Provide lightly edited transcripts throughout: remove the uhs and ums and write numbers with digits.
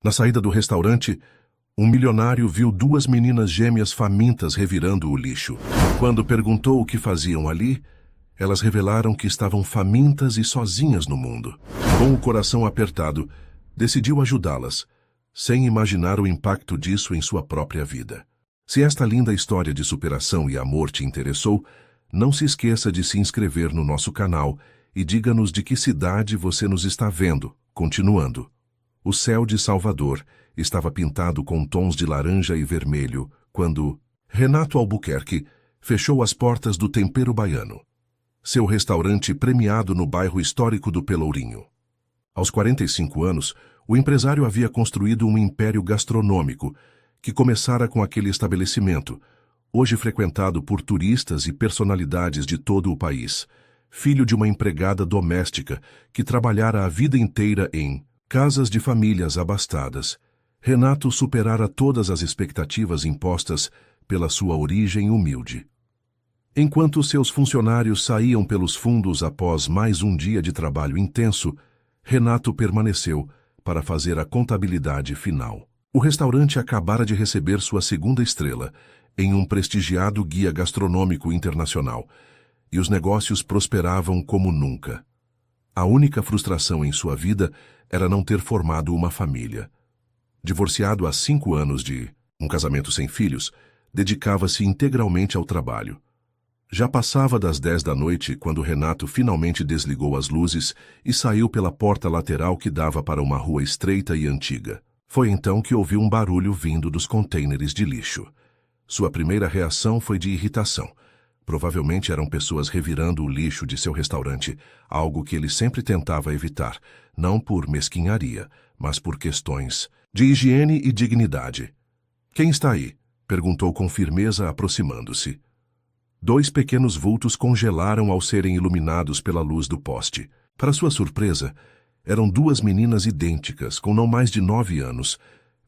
Na saída do restaurante, um milionário viu duas meninas gêmeas famintas revirando o lixo. Quando perguntou o que faziam ali, elas revelaram que estavam famintas e sozinhas no mundo. Com o coração apertado, decidiu ajudá-las, sem imaginar o impacto disso em sua própria vida. Se esta linda história de superação e amor te interessou, não se esqueça de se inscrever no nosso canal e diga-nos de que cidade você nos está vendo. Continuando. O céu de Salvador estava pintado com tons de laranja e vermelho quando Renato Albuquerque fechou as portas do Tempero Baiano, seu restaurante premiado no bairro histórico do Pelourinho. Aos 45 anos, o empresário havia construído um império gastronômico que começara com aquele estabelecimento, hoje frequentado por turistas e personalidades de todo o país, filho de uma empregada doméstica que trabalhara a vida inteira em casas de famílias abastadas. Renato superara todas as expectativas impostas pela sua origem humilde. Enquanto seus funcionários saíam pelos fundos após mais um dia de trabalho intenso, Renato permaneceu para fazer a contabilidade final. O restaurante acabara de receber sua segunda estrela em um prestigiado guia gastronômico internacional, e os negócios prosperavam como nunca. A única frustração em sua vida era não ter formado uma família. Divorciado há 5 anos de um casamento sem filhos, dedicava-se integralmente ao trabalho. Já passava das 10 da noite quando Renato finalmente desligou as luzes e saiu pela porta lateral que dava para uma rua estreita e antiga. Foi então que ouviu um barulho vindo dos contêineres de lixo. Sua primeira reação foi de irritação. Provavelmente eram pessoas revirando o lixo de seu restaurante, algo que ele sempre tentava evitar, não por mesquinharia, mas por questões de higiene e dignidade. "Quem está aí?" perguntou com firmeza, aproximando-se. 2 pequenos vultos congelaram ao serem iluminados pela luz do poste. Para sua surpresa, eram 2 meninas idênticas, com não mais de 9 anos,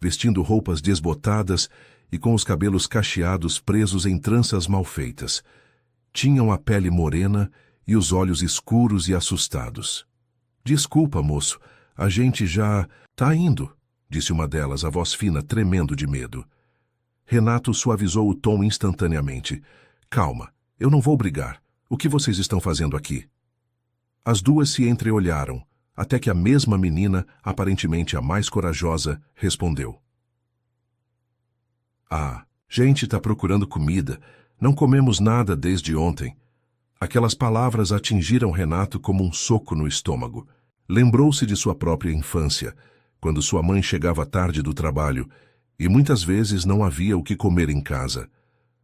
vestindo roupas desbotadas e com os cabelos cacheados presos em tranças mal feitas. Tinham a pele morena e os olhos escuros e assustados. "Desculpa, moço, a gente já tá indo", disse uma delas, a voz fina tremendo de medo. Renato suavizou o tom instantaneamente. "Calma, eu não vou brigar. O que vocês estão fazendo aqui?" As 2 se entreolharam, até que a mesma menina, aparentemente a mais corajosa, respondeu. "A gente está procurando comida. Não comemos nada desde ontem." Aquelas palavras atingiram Renato como um soco no estômago. Lembrou-se de sua própria infância, quando sua mãe chegava tarde do trabalho, e muitas vezes não havia o que comer em casa.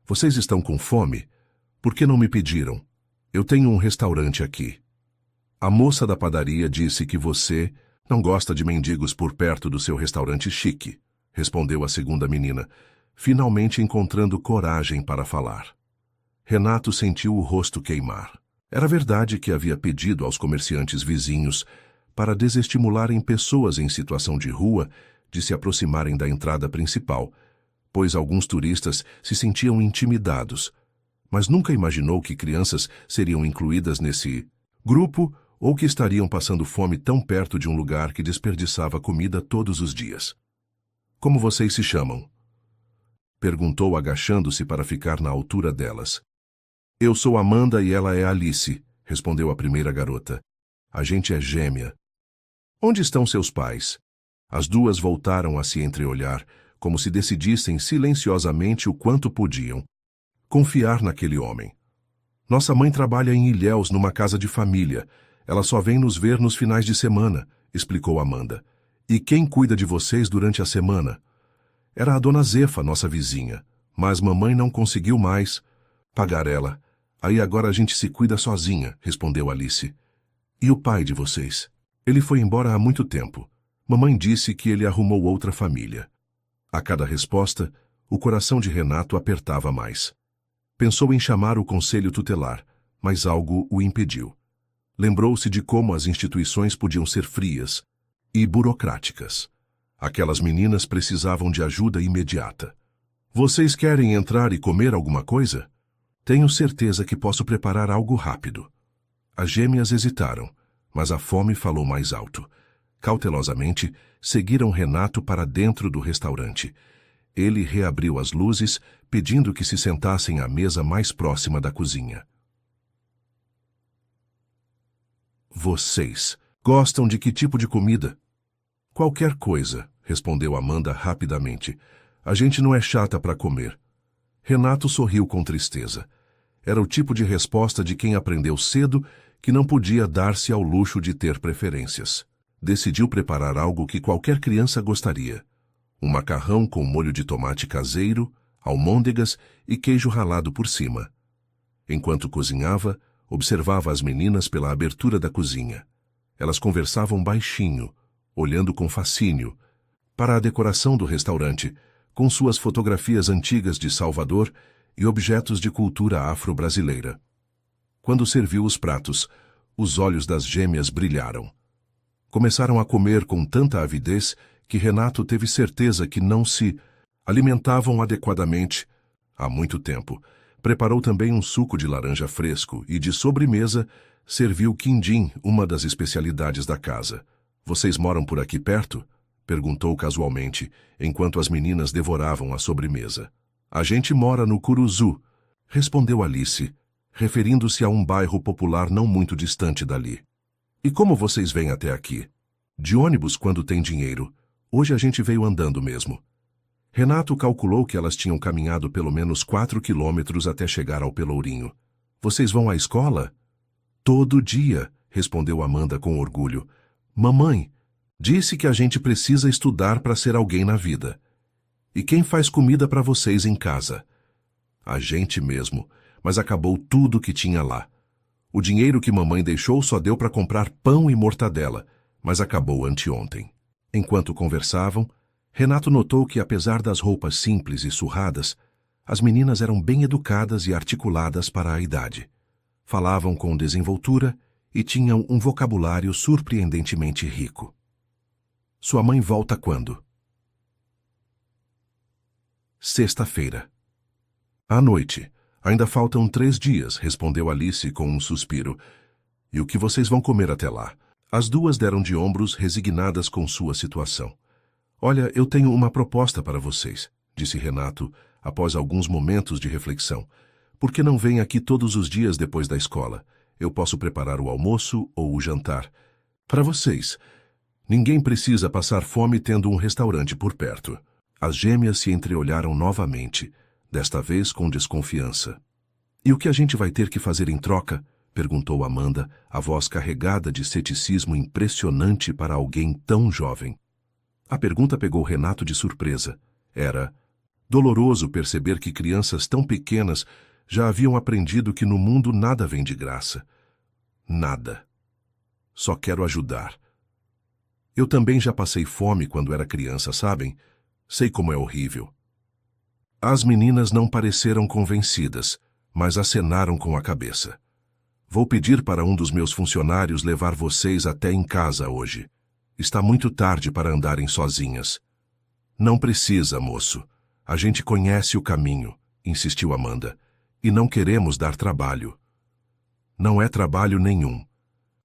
"Vocês estão com fome? Por que não me pediram? Eu tenho um restaurante aqui." "A moça da padaria disse que você não gosta de mendigos por perto do seu restaurante chique", respondeu a segunda menina, finalmente encontrando coragem para falar. Renato sentiu o rosto queimar. Era verdade que havia pedido aos comerciantes vizinhos para desestimularem pessoas em situação de rua de se aproximarem da entrada principal, pois alguns turistas se sentiam intimidados, mas nunca imaginou que crianças seriam incluídas nesse grupo ou que estariam passando fome tão perto de um lugar que desperdiçava comida todos os dias. "Como vocês se chamam?" perguntou, agachando-se para ficar na altura delas. "Eu sou Amanda e ela é Alice", respondeu a primeira garota. "A gente é gêmea." "Onde estão seus pais?" As 2 voltaram a se entreolhar, como se decidissem silenciosamente o quanto podiam confiar naquele homem. "Nossa mãe trabalha em Ilhéus, numa casa de família. Ela só vem nos ver nos finais de semana", explicou Amanda. "E quem cuida de vocês durante a semana?" "Era a dona Zefa, nossa vizinha, mas mamãe não conseguiu mais pagar ela. Aí agora a gente se cuida sozinha", respondeu Alice. "E o pai de vocês?" "Ele foi embora há muito tempo. Mamãe disse que ele arrumou outra família." A cada resposta, o coração de Renato apertava mais. Pensou em chamar o conselho tutelar, mas algo o impediu. Lembrou-se de como as instituições podiam ser frias e burocráticas. Aquelas meninas precisavam de ajuda imediata. "Vocês querem entrar e comer alguma coisa?" "Tenho certeza que posso preparar algo rápido." As gêmeas hesitaram, mas a fome falou mais alto. Cautelosamente, seguiram Renato para dentro do restaurante. Ele reabriu as luzes, pedindo que se sentassem à mesa mais próxima da cozinha. Vocês gostam de que tipo de comida? Qualquer coisa, respondeu Amanda rapidamente. A gente não é chata para comer. Renato sorriu com tristeza. Era o tipo de resposta de quem aprendeu cedo que não podia dar-se ao luxo de ter preferências. Decidiu preparar algo que qualquer criança gostaria. Um macarrão com molho de tomate caseiro, almôndegas e queijo ralado por cima. Enquanto cozinhava, observava as meninas pela abertura da cozinha. Elas conversavam baixinho, olhando com fascínio para a decoração do restaurante, com suas fotografias antigas de Salvador e objetos de cultura afro-brasileira. Quando serviu os pratos, os olhos das gêmeas brilharam. Começaram a comer com tanta avidez que Renato teve certeza que não se alimentavam adequadamente há muito tempo. Preparou também um suco de laranja fresco e, de sobremesa, serviu quindim, uma das especialidades da casa. Vocês moram por aqui perto? Perguntou casualmente, enquanto as meninas devoravam a sobremesa. A gente mora no Curuzu, respondeu Alice, referindo-se a um bairro popular não muito distante dali. E como vocês vêm até aqui? De ônibus quando tem dinheiro. Hoje a gente veio andando mesmo. Renato calculou que elas tinham caminhado pelo menos 4 quilômetros até chegar ao Pelourinho. Vocês vão à escola? Todo dia, respondeu Amanda com orgulho. Mamãe disse que a gente precisa estudar para ser alguém na vida. E quem faz comida para vocês em casa? A gente mesmo, mas acabou tudo que tinha lá. O dinheiro que mamãe deixou só deu para comprar pão e mortadela, mas acabou anteontem. Enquanto conversavam, Renato notou que, apesar das roupas simples e surradas, as meninas eram bem educadas e articuladas para a idade. Falavam com desenvoltura e tinham um vocabulário surpreendentemente rico. Sua mãe volta quando? Sexta-feira. À noite. Ainda faltam 3 dias, respondeu Alice com um suspiro. E o que vocês vão comer até lá? As duas deram de ombros, resignadas com sua situação. Olha, eu tenho uma proposta para vocês, disse Renato, após alguns momentos de reflexão. Por que não vêm aqui todos os dias depois da escola? Eu posso preparar o almoço ou o jantar. Para vocês. Ninguém precisa passar fome tendo um restaurante por perto. As gêmeas se entreolharam novamente, desta vez com desconfiança. E o que a gente vai ter que fazer em troca? Perguntou Amanda, a voz carregada de ceticismo impressionante para alguém tão jovem. A pergunta pegou Renato de surpresa. Era doloroso perceber que crianças tão pequenas já haviam aprendido que no mundo nada vem de graça. Nada. Só quero ajudar. Eu também já passei fome quando era criança, sabem? Sei como é horrível. As meninas não pareceram convencidas, mas acenaram com a cabeça. Vou pedir para um dos meus funcionários levar vocês até em casa hoje. Está muito tarde para andarem sozinhas. Não precisa, moço. A gente conhece o caminho, insistiu Amanda, e não queremos dar trabalho. Não é trabalho nenhum.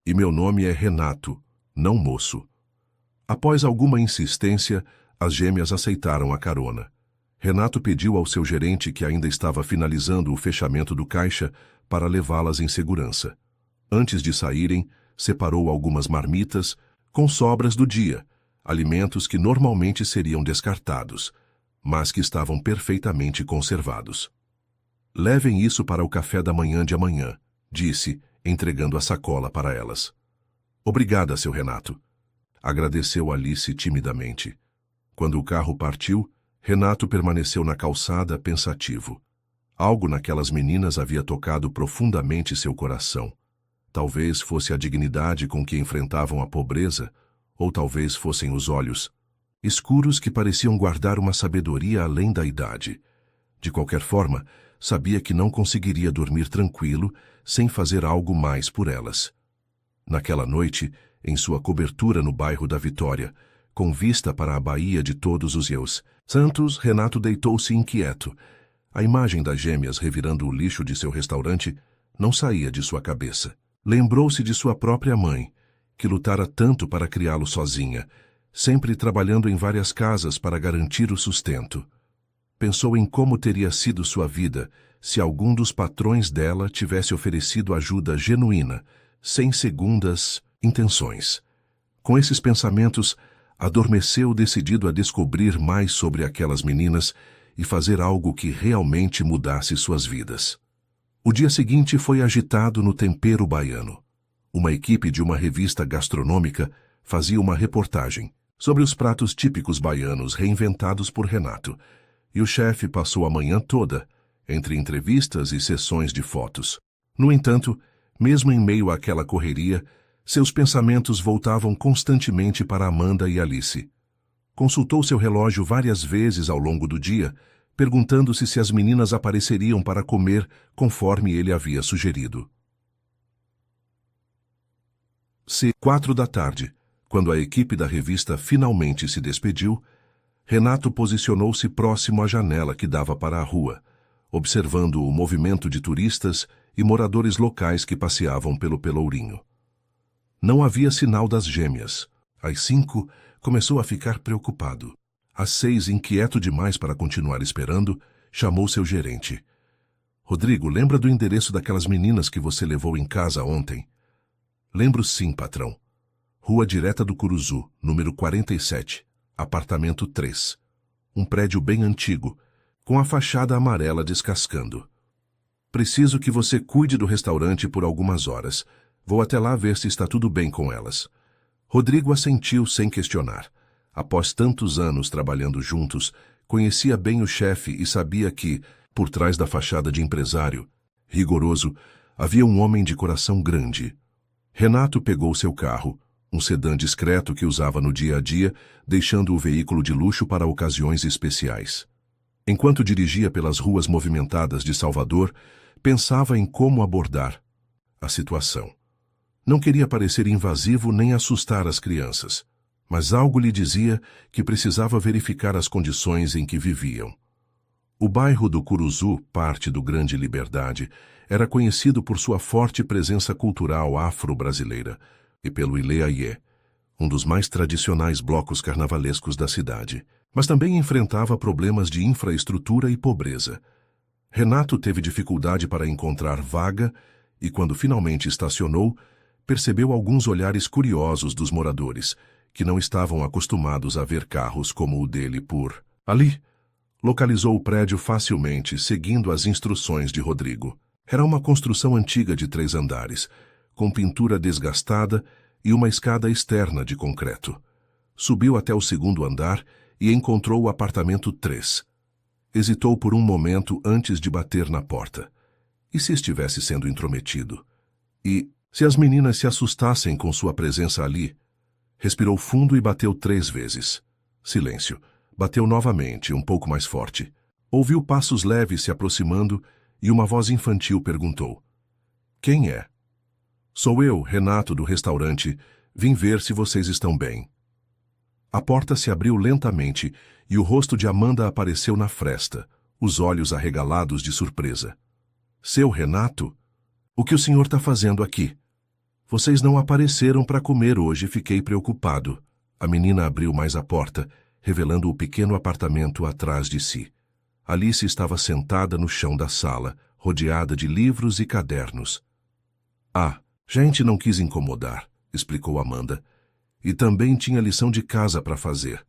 E meu nome é Renato, não moço. Após alguma insistência, as gêmeas aceitaram a carona. Renato pediu ao seu gerente, que ainda estava finalizando o fechamento do caixa, para levá-las em segurança. Antes de saírem, separou algumas marmitas com sobras do dia, alimentos que normalmente seriam descartados, mas que estavam perfeitamente conservados. Levem isso para o café da manhã de amanhã, disse, entregando a sacola para elas. Obrigada, seu Renato. Agradeceu Alice timidamente. Quando o carro partiu, Renato permaneceu na calçada pensativo. Algo naquelas meninas havia tocado profundamente seu coração. Talvez fosse a dignidade com que enfrentavam a pobreza, ou talvez fossem os olhos, escuros que pareciam guardar uma sabedoria além da idade. De qualquer forma, sabia que não conseguiria dormir tranquilo sem fazer algo mais por elas. Naquela noite, em sua cobertura no bairro da Vitória, com vista para a Baía de Todos os Santos, Renato deitou-se inquieto. A imagem das gêmeas revirando o lixo de seu restaurante não saía de sua cabeça. Lembrou-se de sua própria mãe, que lutara tanto para criá-lo sozinha, sempre trabalhando em várias casas para garantir o sustento. Pensou em como teria sido sua vida se algum dos patrões dela tivesse oferecido ajuda genuína, sem segundas intenções. Com esses pensamentos, adormeceu decidido a descobrir mais sobre aquelas meninas e fazer algo que realmente mudasse suas vidas. O dia seguinte foi agitado no tempero baiano. Uma equipe de uma revista gastronômica fazia uma reportagem sobre os pratos típicos baianos reinventados por Renato, e o chefe passou a manhã toda entre entrevistas e sessões de fotos. No entanto, mesmo em meio àquela correria, seus pensamentos voltavam constantemente para Amanda e Alice. Consultou seu relógio várias vezes ao longo do dia, perguntando-se se as meninas apareceriam para comer conforme ele havia sugerido. 4 da tarde, quando a equipe da revista finalmente se despediu, Renato posicionou-se próximo à janela que dava para a rua, observando o movimento de turistas e moradores locais que passeavam pelo Pelourinho. Não havia sinal das gêmeas. Às 5, começou a ficar preocupado. Às 6, inquieto demais para continuar esperando, chamou seu gerente. Rodrigo, lembra do endereço daquelas meninas que você levou em casa ontem? Lembro sim, patrão. Rua Direta do Curuzu, número 47, apartamento 3. Um prédio bem antigo, com a fachada amarela descascando. Preciso que você cuide do restaurante por algumas horas. Vou até lá ver se está tudo bem com elas. Rodrigo assentiu sem questionar. Após tantos anos trabalhando juntos, conhecia bem o chefe e sabia que, por trás da fachada de empresário, rigoroso, havia um homem de coração grande. Renato pegou seu carro, um sedã discreto que usava no dia a dia, deixando o veículo de luxo para ocasiões especiais. Enquanto dirigia pelas ruas movimentadas de Salvador, pensava em como abordar a situação. Não queria parecer invasivo nem assustar as crianças, mas algo lhe dizia que precisava verificar as condições em que viviam. O bairro do Curuzu, parte do Grande Liberdade, era conhecido por sua forte presença cultural afro-brasileira e pelo Ileaie, um dos mais tradicionais blocos carnavalescos da cidade, mas também enfrentava problemas de infraestrutura e pobreza. Renato teve dificuldade para encontrar vaga e, quando finalmente estacionou, percebeu alguns olhares curiosos dos moradores, que não estavam acostumados a ver carros como o dele por ali. Localizou o prédio facilmente, seguindo as instruções de Rodrigo. Era uma construção antiga de 3 andares, com pintura desgastada e uma escada externa de concreto. Subiu até o 2º andar e encontrou o apartamento 3. Hesitou por um momento antes de bater na porta. E se estivesse sendo intrometido? E se as meninas se assustassem com sua presença ali? Respirou fundo e bateu 3 vezes. Silêncio. Bateu novamente, um pouco mais forte. Ouviu passos leves se aproximando e uma voz infantil perguntou: "Quem é?" "Sou eu, Renato, do restaurante. Vim ver se vocês estão bem." A porta se abriu lentamente e o rosto de Amanda apareceu na fresta, os olhos arregalados de surpresa. "Seu Renato? O que o senhor está fazendo aqui?" "Vocês não apareceram para comer hoje, fiquei preocupado." A menina abriu mais a porta, revelando o pequeno apartamento atrás de si. Alice estava sentada no chão da sala, rodeada de livros e cadernos. "Ah, gente não quis incomodar", explicou Amanda. "E também tinha lição de casa para fazer."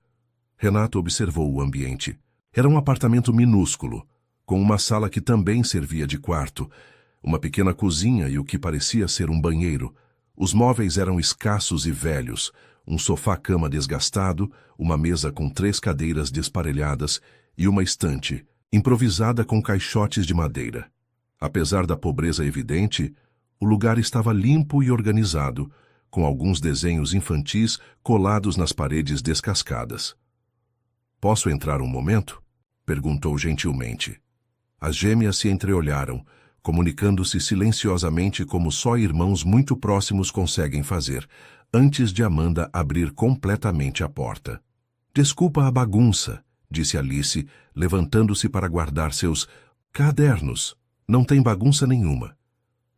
Renato observou o ambiente. Era um apartamento minúsculo, com uma sala que também servia de quarto, uma pequena cozinha e o que parecia ser um banheiro. Os móveis eram escassos e velhos, um sofá-cama desgastado, uma mesa com 3 cadeiras desparelhadas e uma estante, improvisada com caixotes de madeira. Apesar da pobreza evidente, o lugar estava limpo e organizado, com alguns desenhos infantis colados nas paredes descascadas. "Posso entrar um momento?" perguntou gentilmente. As gêmeas se entreolharam, comunicando-se silenciosamente como só irmãos muito próximos conseguem fazer, antes de Amanda abrir completamente a porta. "Desculpa a bagunça", disse Alice, levantando-se para guardar seus cadernos. "Não tem bagunça nenhuma.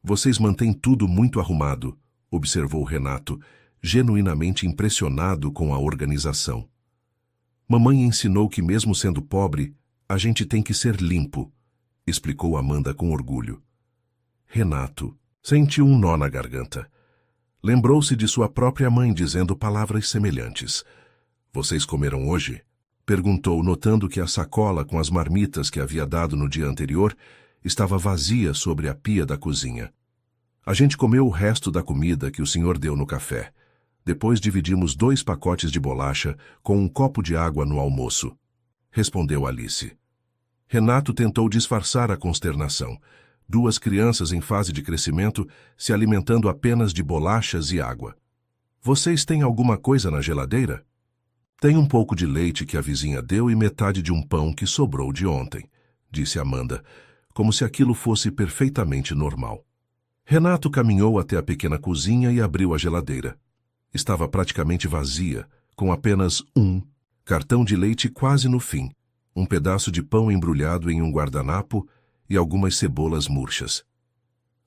Vocês mantêm tudo muito arrumado", observou Renato, genuinamente impressionado com a organização. Mamãe ensinou que mesmo sendo pobre, a gente tem que ser limpo, explicou Amanda com orgulho. Renato sentiu um nó na garganta. Lembrou-se de sua própria mãe dizendo palavras semelhantes. Vocês comeram hoje? Perguntou, notando que a sacola com as marmitas que havia dado no dia anterior estava vazia sobre a pia da cozinha. A gente comeu o resto da comida que o senhor deu no café. Depois dividimos 2 pacotes de bolacha com um copo de água no almoço, respondeu Alice. Renato tentou disfarçar a consternação. 2 crianças em fase de crescimento se alimentando apenas de bolachas e água. Vocês têm alguma coisa na geladeira? Tem um pouco de leite que a vizinha deu e metade de um pão que sobrou de ontem, disse Amanda, como se aquilo fosse perfeitamente normal. Renato caminhou até a pequena cozinha e abriu a geladeira. Estava praticamente vazia, com apenas um cartão de leite quase no fim, um pedaço de pão embrulhado em um guardanapo e algumas cebolas murchas.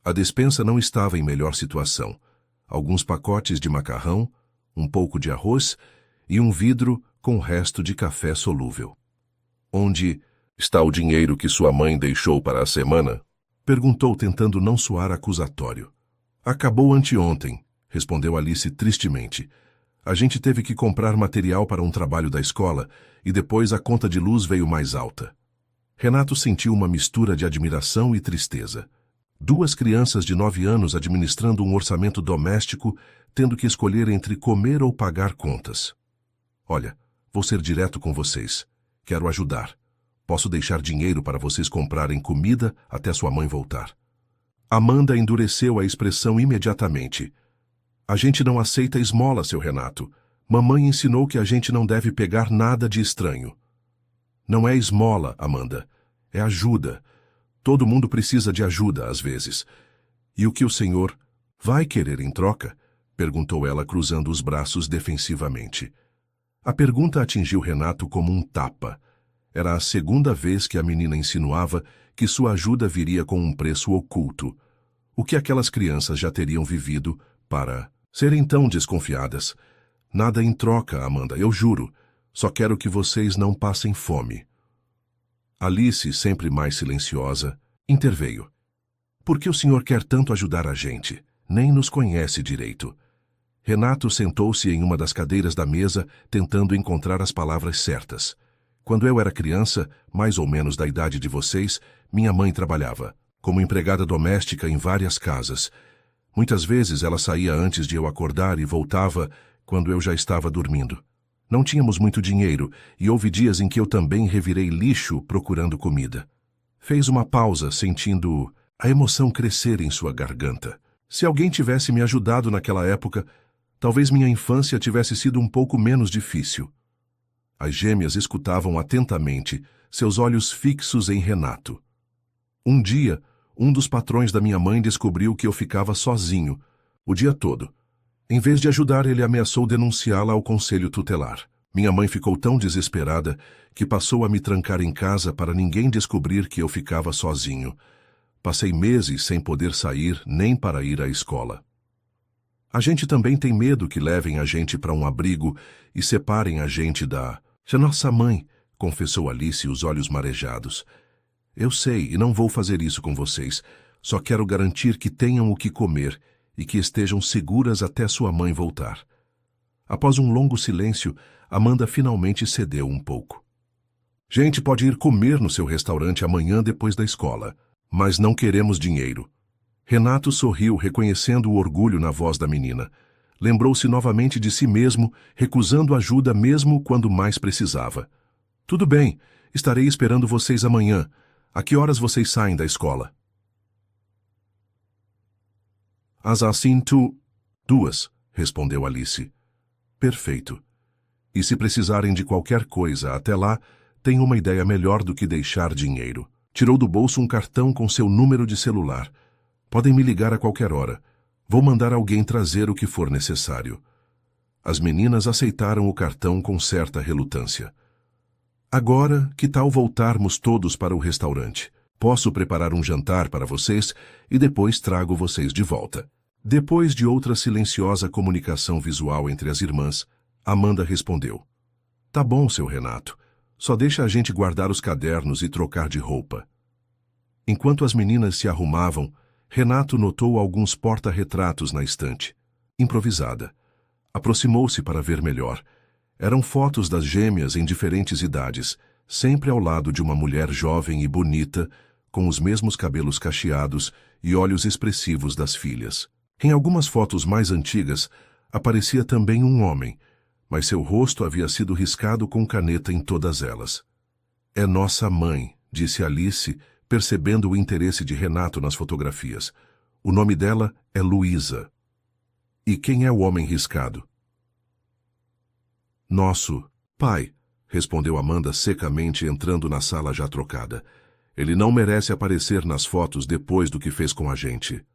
A despensa não estava em melhor situação. Alguns pacotes de macarrão, um pouco de arroz e um vidro com resto de café solúvel. Onde está o dinheiro que sua mãe deixou para a semana? Perguntou, tentando não soar acusatório. Acabou anteontem, respondeu Alice tristemente. A gente teve que comprar material para um trabalho da escola e depois a conta de luz veio mais alta. Renato sentiu uma mistura de admiração e tristeza. 2 crianças de 9 anos administrando um orçamento doméstico, tendo que escolher entre comer ou pagar contas. Olha, vou ser direto com vocês. Quero ajudar. Posso deixar dinheiro para vocês comprarem comida até sua mãe voltar. Amanda endureceu a expressão imediatamente. A gente não aceita esmola, seu Renato. Mamãe ensinou que a gente não deve pegar nada de estranho. Não é esmola, Amanda. É ajuda. Todo mundo precisa de ajuda, às vezes. E o que o senhor vai querer em troca? Perguntou ela, cruzando os braços defensivamente. A pergunta atingiu Renato como um tapa. Era a 2ª vez que a menina insinuava que sua ajuda viria com um preço oculto. O que aquelas crianças já teriam vivido para serem tão desconfiadas? Nada em troca, Amanda, eu juro. Só quero que vocês não passem fome. Alice, sempre mais silenciosa, interveio. Por que o senhor quer tanto ajudar a gente? Nem nos conhece direito. Renato sentou-se em uma das cadeiras da mesa, tentando encontrar as palavras certas. Quando eu era criança, mais ou menos da idade de vocês, minha mãe trabalhava como empregada doméstica em várias casas. Muitas vezes ela saía antes de eu acordar e voltava quando eu já estava dormindo. Não tínhamos muito dinheiro e houve dias em que eu também revirei lixo procurando comida. Fez uma pausa, sentindo a emoção crescer em sua garganta. Se alguém tivesse me ajudado naquela época, talvez minha infância tivesse sido um pouco menos difícil. As gêmeas escutavam atentamente, seus olhos fixos em Renato. Um dia, um dos patrões da minha mãe descobriu que eu ficava sozinho, o dia todo. Em vez de ajudar, ele ameaçou denunciá-la ao conselho tutelar. Minha mãe ficou tão desesperada que passou a me trancar em casa para ninguém descobrir que eu ficava sozinho. Passei meses sem poder sair nem para ir à escola. A gente também tem medo que levem a gente para um abrigo e separem a gente da nossa mãe, confessou Alice, os olhos marejados. Eu sei e não vou fazer isso com vocês. Só quero garantir que tenham o que comer e que estejam seguras até sua mãe voltar. Após um longo silêncio, Amanda finalmente cedeu um pouco. Gente pode ir comer no seu restaurante amanhã depois da escola, mas não queremos dinheiro. Renato sorriu, reconhecendo o orgulho na voz da menina. Lembrou-se novamente de si mesmo, recusando ajuda mesmo quando mais precisava. Tudo bem, estarei esperando vocês amanhã. A que horas vocês saem da escola? Às 2, respondeu Alice. Perfeito. E se precisarem de qualquer coisa até lá, tenho uma ideia melhor do que deixar dinheiro. Tirou do bolso um cartão com seu número de celular. Podem me ligar a qualquer hora. Vou mandar alguém trazer o que for necessário. As meninas aceitaram o cartão com certa relutância. Agora, que tal voltarmos todos para o restaurante? Posso preparar um jantar para vocês e depois trago vocês de volta. Depois de outra silenciosa comunicação visual entre as irmãs, Amanda respondeu: Tá bom, seu Renato. Só deixa a gente guardar os cadernos e trocar de roupa. Enquanto as meninas se arrumavam, Renato notou alguns porta-retratos na estante, improvisada. Aproximou-se para ver melhor. Eram fotos das gêmeas em diferentes idades, sempre ao lado de uma mulher jovem e bonita, com os mesmos cabelos cacheados e olhos expressivos das filhas. Em algumas fotos mais antigas, aparecia também um homem, mas seu rosto havia sido riscado com caneta em todas elas. É nossa mãe, disse Alice, percebendo o interesse de Renato nas fotografias. O nome dela é Luísa. E quem é o homem riscado? Nosso pai, respondeu Amanda secamente, entrando na sala já trocada. Ele não merece aparecer nas fotos depois do que fez com a gente.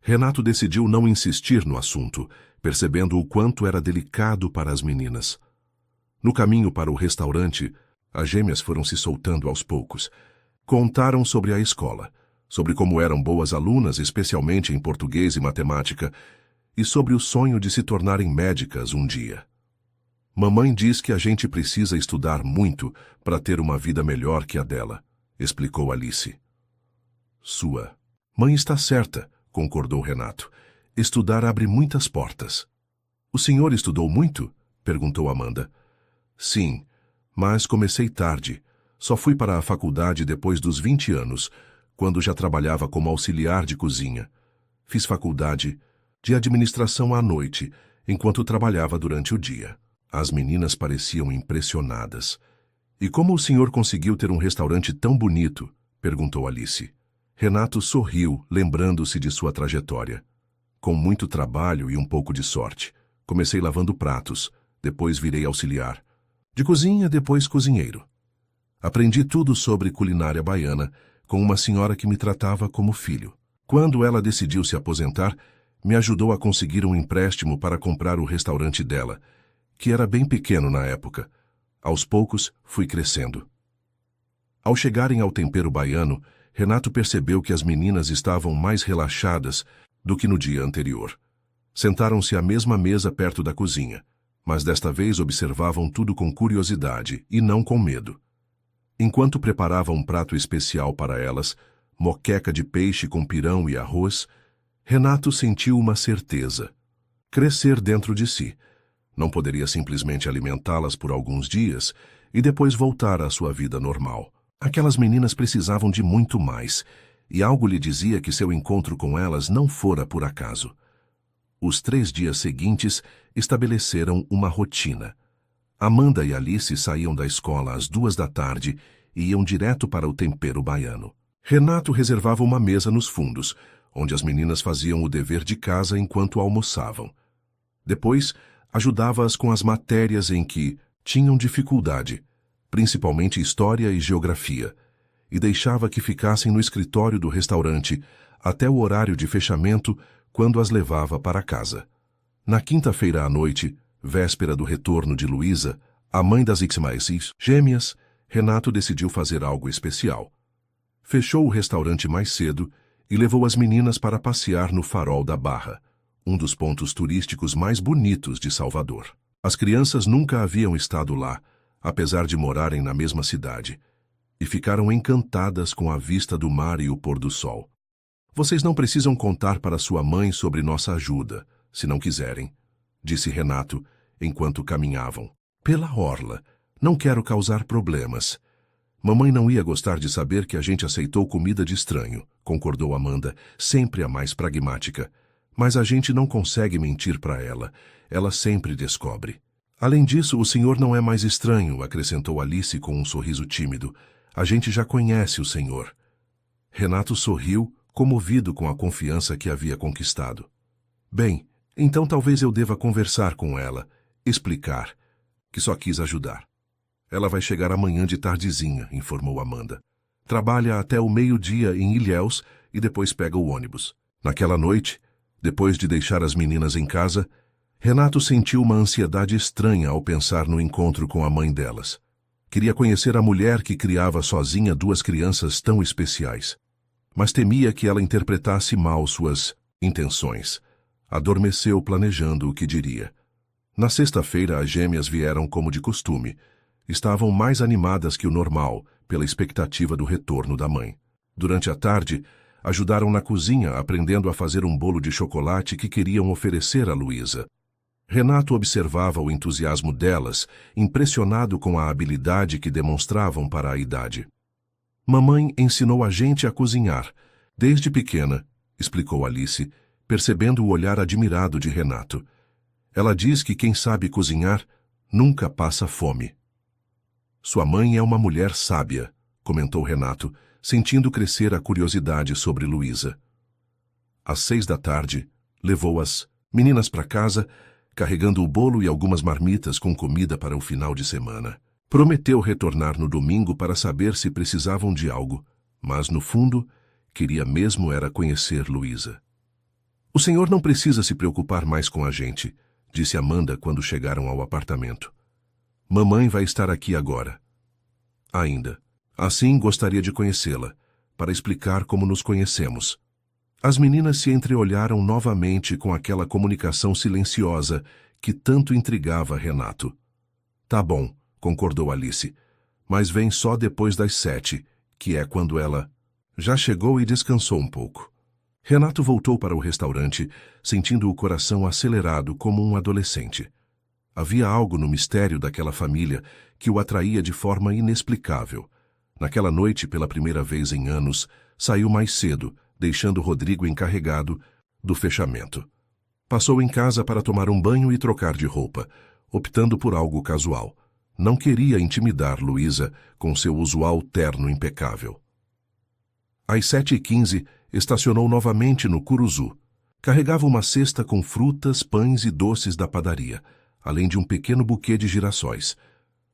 Renato decidiu não insistir no assunto, percebendo o quanto era delicado para as meninas. No caminho para o restaurante, as gêmeas foram se soltando aos poucos. Contaram sobre a escola, sobre como eram boas alunas, especialmente em português e matemática, e sobre o sonho de se tornarem médicas um dia. Mamãe diz que a gente precisa estudar muito para ter uma vida melhor que a dela, explicou Alice. Sua mãe está certa, concordou Renato. Estudar abre muitas portas. O senhor estudou muito? Perguntou Amanda. Sim, mas comecei tarde. Só fui para a faculdade depois dos 20 anos, quando já trabalhava como auxiliar de cozinha. Fiz faculdade de administração à noite, enquanto trabalhava durante o dia. As meninas pareciam impressionadas. E como o senhor conseguiu ter um restaurante tão bonito? Perguntou Alice. Renato sorriu, lembrando-se de sua trajetória. Com muito trabalho e um pouco de sorte. Comecei lavando pratos, depois virei auxiliar. De cozinha, depois cozinheiro. Aprendi tudo sobre culinária baiana com uma senhora que me tratava como filho. Quando ela decidiu se aposentar, me ajudou a conseguir um empréstimo para comprar o restaurante dela, que era bem pequeno na época. Aos poucos, fui crescendo. Ao chegarem ao tempero baiano, Renato percebeu que as meninas estavam mais relaxadas do que no dia anterior. Sentaram-se à mesma mesa perto da cozinha, mas desta vez observavam tudo com curiosidade e não com medo. Enquanto preparava um prato especial para elas, moqueca de peixe com pirão e arroz, Renato sentiu uma certeza. Crescer dentro de si. Não poderia simplesmente alimentá-las por alguns dias e depois voltar à sua vida normal. Aquelas meninas precisavam de muito mais, e algo lhe dizia que seu encontro com elas não fora por acaso. Os 3 dias seguintes estabeleceram uma rotina. Amanda e Alice saíam da escola às 2 da tarde e iam direto para o tempero baiano. Renato reservava uma mesa nos fundos, onde as meninas faziam o dever de casa enquanto almoçavam. Depois, ajudava-as com as matérias em que tinham dificuldade, principalmente história e geografia, e deixava que ficassem no escritório do restaurante até o horário de fechamento, quando as levava para casa. Na quinta-feira à noite, véspera do retorno de Luísa, a mãe das Ixmaesis gêmeas, Renato decidiu fazer algo especial. Fechou o restaurante mais cedo e levou as meninas para passear no Farol da Barra, um dos pontos turísticos mais bonitos de Salvador. As crianças nunca haviam estado lá, apesar de morarem na mesma cidade, e ficaram encantadas com a vista do mar e o pôr do sol. Vocês não precisam contar para sua mãe sobre nossa ajuda, se não quiserem, disse Renato, enquanto caminhavam. Pela orla, não quero causar problemas. Mamãe não ia gostar de saber que a gente aceitou comida de estranho, concordou Amanda, sempre a mais pragmática. Mas a gente não consegue mentir para ela. Ela sempre descobre. Além disso, o senhor não é mais estranho, acrescentou Alice com um sorriso tímido. A gente já conhece o senhor. Renato sorriu, comovido com a confiança que havia conquistado. Bem, então talvez eu deva conversar com ela, explicar, que só quis ajudar. Ela vai chegar amanhã de tardezinha, informou Amanda. Trabalha até o meio-dia em Ilhéus e depois pega o ônibus. Naquela noite, depois de deixar as meninas em casa, Renato sentiu uma ansiedade estranha ao pensar no encontro com a mãe delas. Queria conhecer a mulher que criava sozinha 2 crianças tão especiais. Mas temia que ela interpretasse mal suas intenções. Adormeceu planejando o que diria. Na sexta-feira, as gêmeas vieram como de costume. Estavam mais animadas que o normal, pela expectativa do retorno da mãe. Durante a tarde, ajudaram na cozinha, aprendendo a fazer um bolo de chocolate que queriam oferecer a Luísa. Renato observava o entusiasmo delas, impressionado com a habilidade que demonstravam para a idade. Mamãe ensinou a gente a cozinhar, desde pequena, explicou Alice, percebendo o olhar admirado de Renato. Ela diz que quem sabe cozinhar nunca passa fome. Sua mãe é uma mulher sábia, comentou Renato, sentindo crescer a curiosidade sobre Luísa. Às 6 da tarde, levou as meninas para casa, carregando o bolo e algumas marmitas com comida para o final de semana. Prometeu retornar no domingo para saber se precisavam de algo, mas, no fundo, queria mesmo era conhecer Luísa. O senhor não precisa se preocupar mais com a gente, disse Amanda quando chegaram ao apartamento. Mamãe vai estar aqui agora. Ainda. Assim, gostaria de conhecê-la, para explicar como nos conhecemos. As meninas se entreolharam novamente com aquela comunicação silenciosa que tanto intrigava Renato. Tá bom, concordou Alice, mas vem só depois das 7, que é quando ela já chegou e descansou um pouco. Renato voltou para o restaurante, sentindo o coração acelerado como um adolescente. Havia algo no mistério daquela família que o atraía de forma inexplicável. Naquela noite, pela primeira vez em anos, saiu mais cedo, deixando Rodrigo encarregado do fechamento. Passou em casa para tomar um banho e trocar de roupa, optando por algo casual. Não queria intimidar Luísa com seu usual terno impecável. Às 7h15, estacionou novamente no Curuzu. Carregava uma cesta com frutas, pães e doces da padaria, além de um pequeno buquê de girassóis.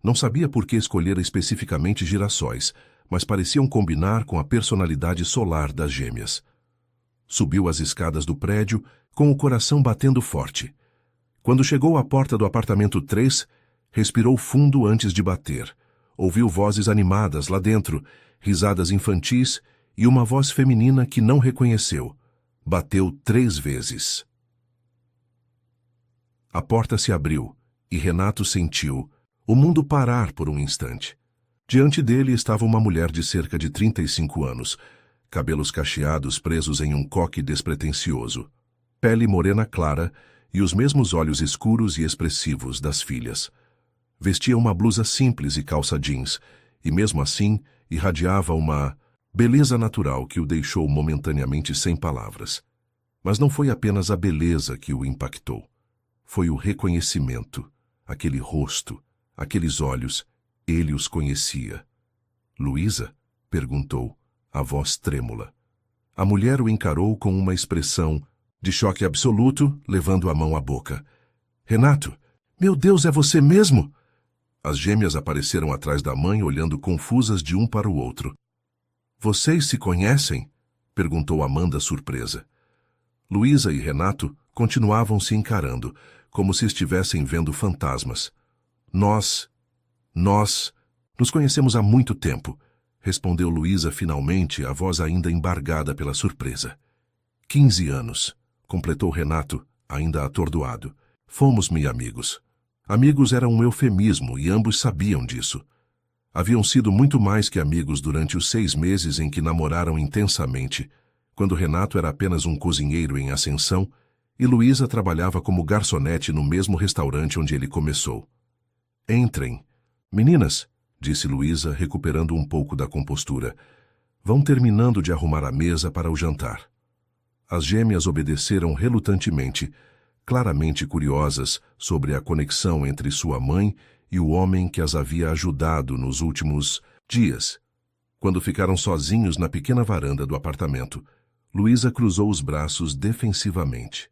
Não sabia por que escolhera especificamente girassóis, mas pareciam combinar com a personalidade solar das gêmeas. Subiu as escadas do prédio, com o coração batendo forte. Quando chegou à porta do apartamento 3, respirou fundo antes de bater. Ouviu vozes animadas lá dentro, risadas infantis e uma voz feminina que não reconheceu. Bateu 3 vezes. A porta se abriu e Renato sentiu o mundo parar por um instante. Diante dele estava uma mulher de cerca de 35 anos, cabelos cacheados presos em um coque despretensioso, pele morena clara e os mesmos olhos escuros e expressivos das filhas. Vestia uma blusa simples e calça jeans, e mesmo assim irradiava uma beleza natural que o deixou momentaneamente sem palavras. Mas não foi apenas a beleza que o impactou. Foi o reconhecimento, aquele rosto, aqueles olhos, ele os conhecia. Luísa? Perguntou, a voz trêmula. A mulher o encarou com uma expressão de choque absoluto, levando a mão à boca. Renato, meu Deus, é você mesmo? As gêmeas apareceram atrás da mãe, olhando confusas de um para o outro. Vocês se conhecem? Perguntou Amanda, surpresa. Luísa e Renato continuavam se encarando, como se estivessem vendo fantasmas. Nós nos conhecemos há muito tempo, respondeu Luísa finalmente, a voz ainda embargada pela surpresa. 15 anos, completou Renato, ainda atordoado. Fomos-me amigos. Amigos era um eufemismo e ambos sabiam disso. Haviam sido muito mais que amigos durante os 6 meses em que namoraram intensamente, quando Renato era apenas um cozinheiro em ascensão e Luísa trabalhava como garçonete no mesmo restaurante onde ele começou. Entrem. Meninas, disse Luísa, recuperando um pouco da compostura, vão terminando de arrumar a mesa para o jantar. As gêmeas obedeceram relutantemente, claramente curiosas sobre a conexão entre sua mãe e o homem que as havia ajudado nos últimos dias. Quando ficaram sozinhos na pequena varanda do apartamento, Luísa cruzou os braços defensivamente.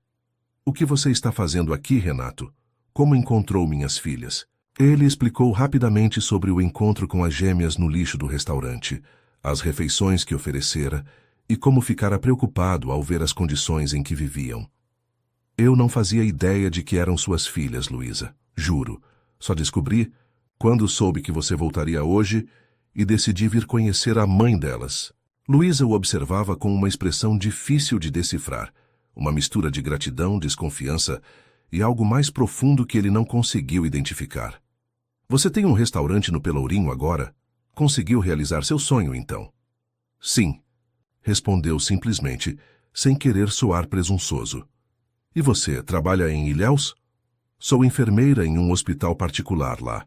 O que você está fazendo aqui, Renato? Como encontrou minhas filhas? Ele explicou rapidamente sobre o encontro com as gêmeas no lixo do restaurante, as refeições que oferecera e como ficara preocupado ao ver as condições em que viviam. Eu não fazia ideia de que eram suas filhas, Luísa, juro. Só descobri quando soube que você voltaria hoje e decidi vir conhecer a mãe delas. Luísa o observava com uma expressão difícil de decifrar, uma mistura de gratidão, desconfiança e algo mais profundo que ele não conseguiu identificar. Você tem um restaurante no Pelourinho agora? Conseguiu realizar seu sonho, então? Sim, respondeu simplesmente, sem querer soar presunçoso. E você, trabalha em Ilhéus? Sou enfermeira em um hospital particular lá.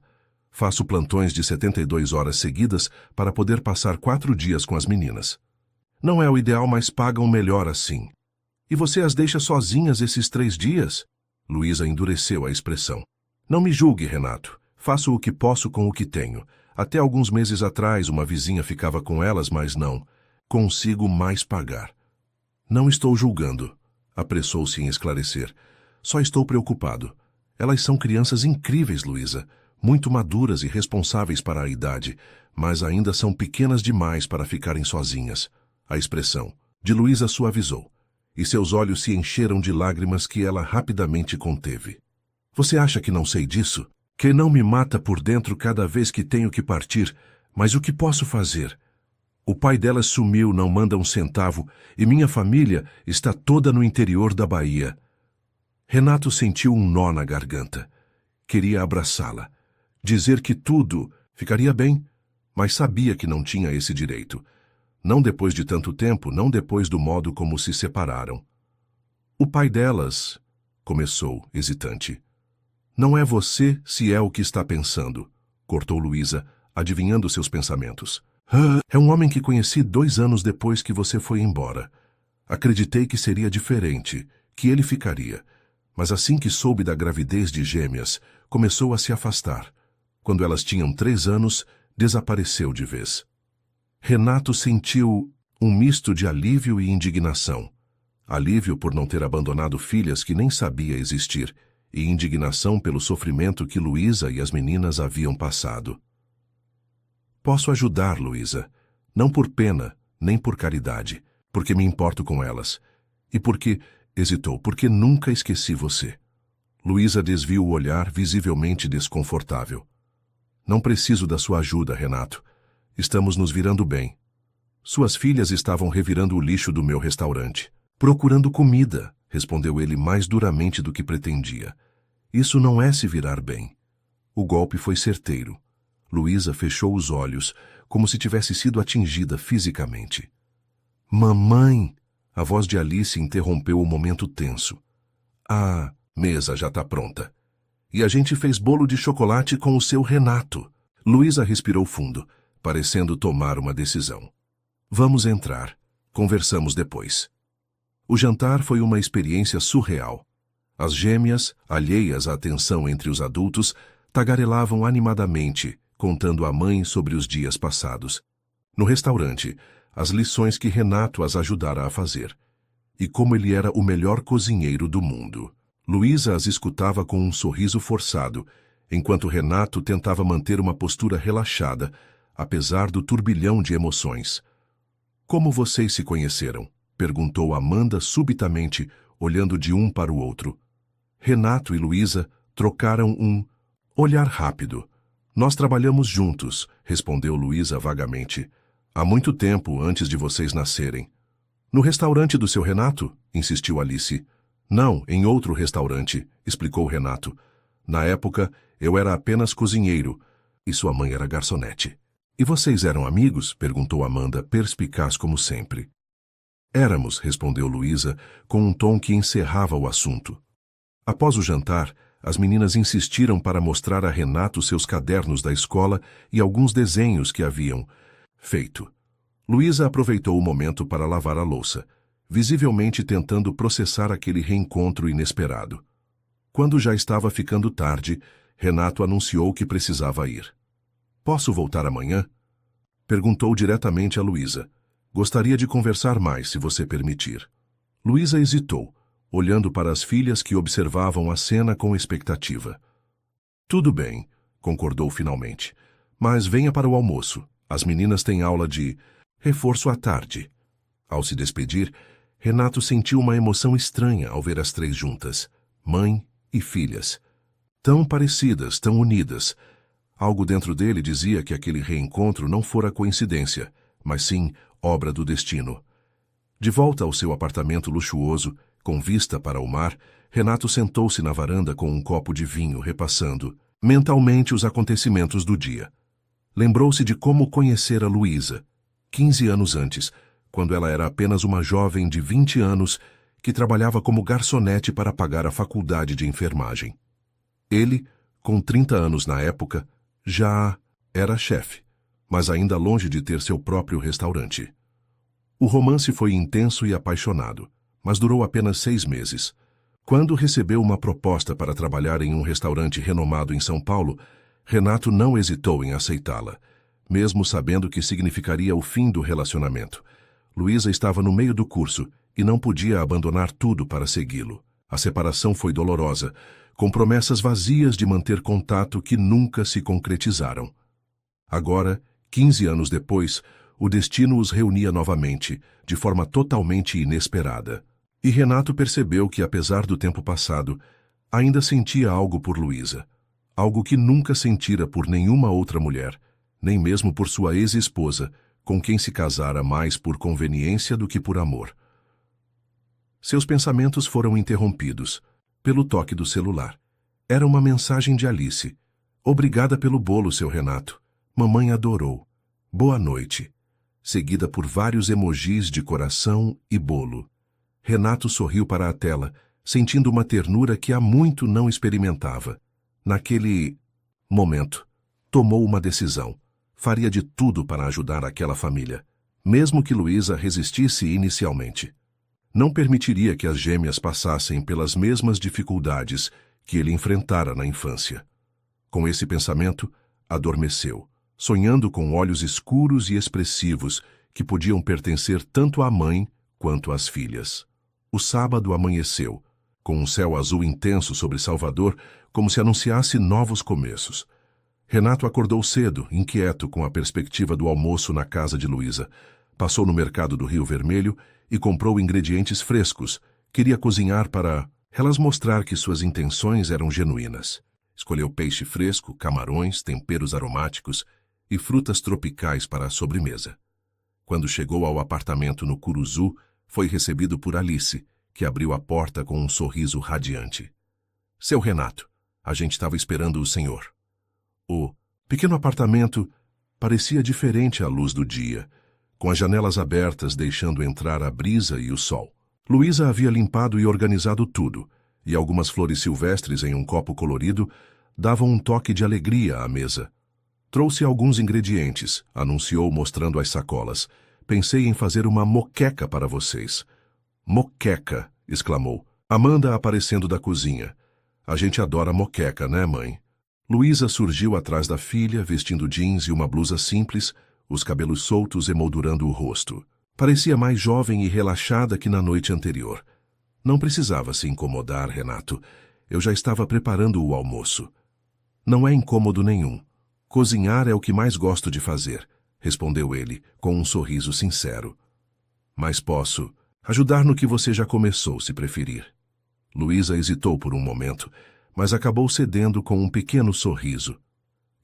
Faço plantões de 72 horas seguidas para poder passar 4 dias com as meninas. Não é o ideal, mas pagam melhor assim. E você as deixa sozinhas esses 3 dias? Luísa endureceu a expressão. Não me julgue, Renato. Faço o que posso com o que tenho. Até alguns meses atrás uma vizinha ficava com elas, mas não. Consigo mais pagar. Não estou julgando, apressou-se em esclarecer. Só estou preocupado. Elas são crianças incríveis, Luísa. Muito maduras e responsáveis para a idade, mas ainda são pequenas demais para ficarem sozinhas. A expressão de Luísa suavizou, e seus olhos se encheram de lágrimas que ela rapidamente conteve. Você acha que não sei disso? Que não me mata por dentro cada vez que tenho que partir, mas o que posso fazer? O pai delas sumiu, não manda um centavo, e minha família está toda no interior da Bahia. Renato sentiu um nó na garganta. Queria abraçá-la, dizer que tudo ficaria bem, mas sabia que não tinha esse direito. Não depois de tanto tempo, não depois do modo como se separaram. O pai delas, começou, hesitante. Não é você se é o que está pensando, cortou Luísa, adivinhando seus pensamentos. É um homem que conheci 2 anos depois que você foi embora. Acreditei que seria diferente, que ele ficaria. Mas assim que soube da gravidez de gêmeas, começou a se afastar. Quando elas tinham 3 anos, desapareceu de vez. Renato sentiu um misto de alívio e indignação. Alívio por não ter abandonado filhas que nem sabia existir, e indignação pelo sofrimento que Luísa e as meninas haviam passado. Posso ajudar, Luísa, não por pena, nem por caridade, porque me importo com elas, e porque, hesitou, porque nunca esqueci você. Luísa desviou o olhar, visivelmente desconfortável. Não preciso da sua ajuda, Renato. Estamos nos virando bem. Suas filhas estavam revirando o lixo do meu restaurante. Procurando comida, respondeu ele mais duramente do que pretendia. Isso não é se virar bem. O golpe foi certeiro. Luísa fechou os olhos, como se tivesse sido atingida fisicamente. Mamãe! A voz de Alice interrompeu o momento tenso. A mesa já está pronta. E a gente fez bolo de chocolate com o seu Renato. Luísa respirou fundo, parecendo tomar uma decisão. Vamos entrar. Conversamos depois. O jantar foi uma experiência surreal. As gêmeas, alheias à atenção entre os adultos, tagarelavam animadamente, contando à mãe sobre os dias passados. No restaurante, as lições que Renato as ajudara a fazer. E como ele era o melhor cozinheiro do mundo. Luísa as escutava com um sorriso forçado, enquanto Renato tentava manter uma postura relaxada, apesar do turbilhão de emoções. Como vocês se conheceram? Perguntou Amanda subitamente, olhando de um para o outro. Renato e Luísa trocaram um olhar rápido. Nós trabalhamos juntos, respondeu Luísa vagamente. Há muito tempo antes de vocês nascerem. No restaurante do seu Renato? Insistiu Alice. Não, em outro restaurante, explicou Renato. Na época, eu era apenas cozinheiro, e sua mãe era garçonete. E vocês eram amigos? Perguntou Amanda, perspicaz como sempre. Éramos, respondeu Luísa, com um tom que encerrava o assunto. Após o jantar, as meninas insistiram para mostrar a Renato seus cadernos da escola e alguns desenhos que haviam feito. Luísa aproveitou o momento para lavar a louça, visivelmente tentando processar aquele reencontro inesperado. Quando já estava ficando tarde, Renato anunciou que precisava ir. Posso voltar amanhã? Perguntou diretamente a Luísa. Gostaria de conversar mais, se você permitir. Luísa hesitou, olhando para as filhas que observavam a cena com expectativa. Tudo bem, concordou finalmente. Mas venha para o almoço. As meninas têm aula de reforço à tarde. Ao se despedir, Renato sentiu uma emoção estranha ao ver as 3 juntas, mãe e filhas. Tão parecidas, tão unidas. Algo dentro dele dizia que aquele reencontro não fora coincidência, mas sim obra do destino. De volta ao seu apartamento luxuoso, Com vista para o mar, Renato sentou-se na varanda com um copo de vinho, repassando mentalmente os acontecimentos do dia. Lembrou-se de como conhecera Luísa, 15 anos antes, quando ela era apenas uma jovem de 20 anos que trabalhava como garçonete para pagar a faculdade de enfermagem. Ele, com 30 anos na época, já era chefe, mas ainda longe de ter seu próprio restaurante. O romance foi intenso e apaixonado, mas durou apenas 6 meses. Quando recebeu uma proposta para trabalhar em um restaurante renomado em São Paulo, Renato não hesitou em aceitá-la, mesmo sabendo que significaria o fim do relacionamento. Luísa estava no meio do curso e não podia abandonar tudo para segui-lo. A separação foi dolorosa, com promessas vazias de manter contato que nunca se concretizaram. Agora, 15 anos depois, o destino os reunia novamente, de forma totalmente inesperada. E Renato percebeu que, apesar do tempo passado, ainda sentia algo por Luísa, algo que nunca sentira por nenhuma outra mulher, nem mesmo por sua ex-esposa, com quem se casara mais por conveniência do que por amor. Seus pensamentos foram interrompidos pelo toque do celular. Era uma mensagem de Alice. Obrigada pelo bolo, seu Renato. Mamãe adorou. Boa noite. Seguida por vários emojis de coração e bolo. Renato sorriu para a tela, sentindo uma ternura que há muito não experimentava. Naquele momento, tomou uma decisão. Faria de tudo para ajudar aquela família, mesmo que Luísa resistisse inicialmente. Não permitiria que as gêmeas passassem pelas mesmas dificuldades que ele enfrentara na infância. Com esse pensamento, adormeceu, sonhando com olhos escuros e expressivos que podiam pertencer tanto à mãe quanto às filhas. O sábado amanheceu, com um céu azul intenso sobre Salvador, como se anunciasse novos começos. Renato acordou cedo, inquieto com a perspectiva do almoço na casa de Luísa. Passou no mercado do Rio Vermelho e comprou ingredientes frescos. Queria cozinhar para elas mostrar que suas intenções eram genuínas. Escolheu peixe fresco, camarões, temperos aromáticos e frutas tropicais para a sobremesa. Quando chegou ao apartamento no Curuzu, foi recebido por Alice, que abriu a porta com um sorriso radiante. Seu Renato, a gente estava esperando o senhor. O pequeno apartamento parecia diferente à luz do dia, com as janelas abertas deixando entrar a brisa e o sol. Luísa havia limpado e organizado tudo, e algumas flores silvestres em um copo colorido davam um toque de alegria à mesa. Trouxe alguns ingredientes, anunciou mostrando as sacolas. Pensei em fazer uma moqueca para vocês. Moqueca, exclamou, Amanda aparecendo da cozinha. A gente adora moqueca, né, mãe? Luísa surgiu atrás da filha, vestindo jeans e uma blusa simples, os cabelos soltos emoldurando o rosto. Parecia mais jovem e relaxada que na noite anterior. Não precisava se incomodar, Renato. Eu já estava preparando o almoço. Não é incômodo nenhum. Cozinhar é o que mais gosto de fazer, respondeu ele, com um sorriso sincero. Mas posso ajudar no que você já começou, se preferir. Luísa hesitou por um momento, mas acabou cedendo com um pequeno sorriso.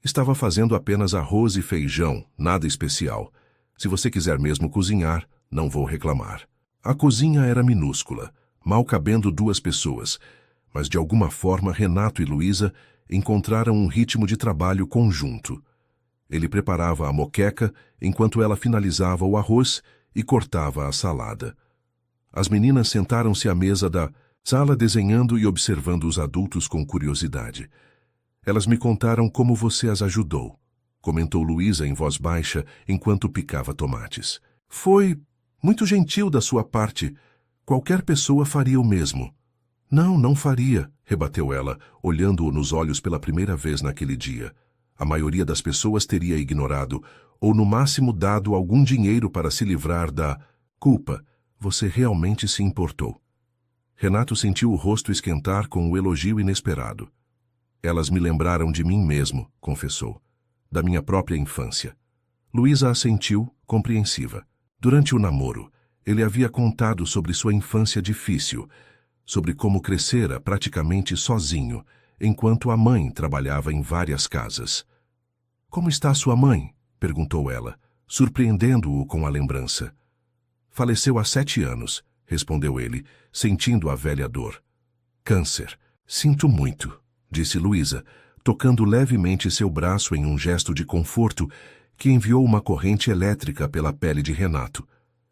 Estava fazendo apenas arroz e feijão, nada especial. Se você quiser mesmo cozinhar, não vou reclamar. A cozinha era minúscula, mal cabendo 2 pessoas, mas de alguma forma Renato e Luísa encontraram um ritmo de trabalho conjunto. Ele preparava a moqueca enquanto ela finalizava o arroz e cortava a salada. As meninas sentaram-se à mesa da sala desenhando e observando os adultos com curiosidade. Elas me contaram como você as ajudou, comentou Luísa em voz baixa enquanto picava tomates. Foi muito gentil da sua parte. Qualquer pessoa faria o mesmo. Não, não faria, rebateu ela, olhando-o nos olhos pela primeira vez naquele dia. A maioria das pessoas teria ignorado, ou no máximo dado algum dinheiro para se livrar da culpa. Você realmente se importou. Renato sentiu o rosto esquentar com o elogio inesperado. Elas me lembraram de mim mesmo, confessou. Da minha própria infância. Luísa assentiu, compreensiva. Durante o namoro, ele havia contado sobre sua infância difícil, sobre como crescera praticamente sozinho, enquanto a mãe trabalhava em várias casas. Como está sua mãe? Perguntou ela, surpreendendo-o com a lembrança. Faleceu há 7 anos, respondeu ele, sentindo a velha dor. Câncer. Sinto muito, disse Luísa, tocando levemente seu braço em um gesto de conforto que enviou uma corrente elétrica pela pele de Renato.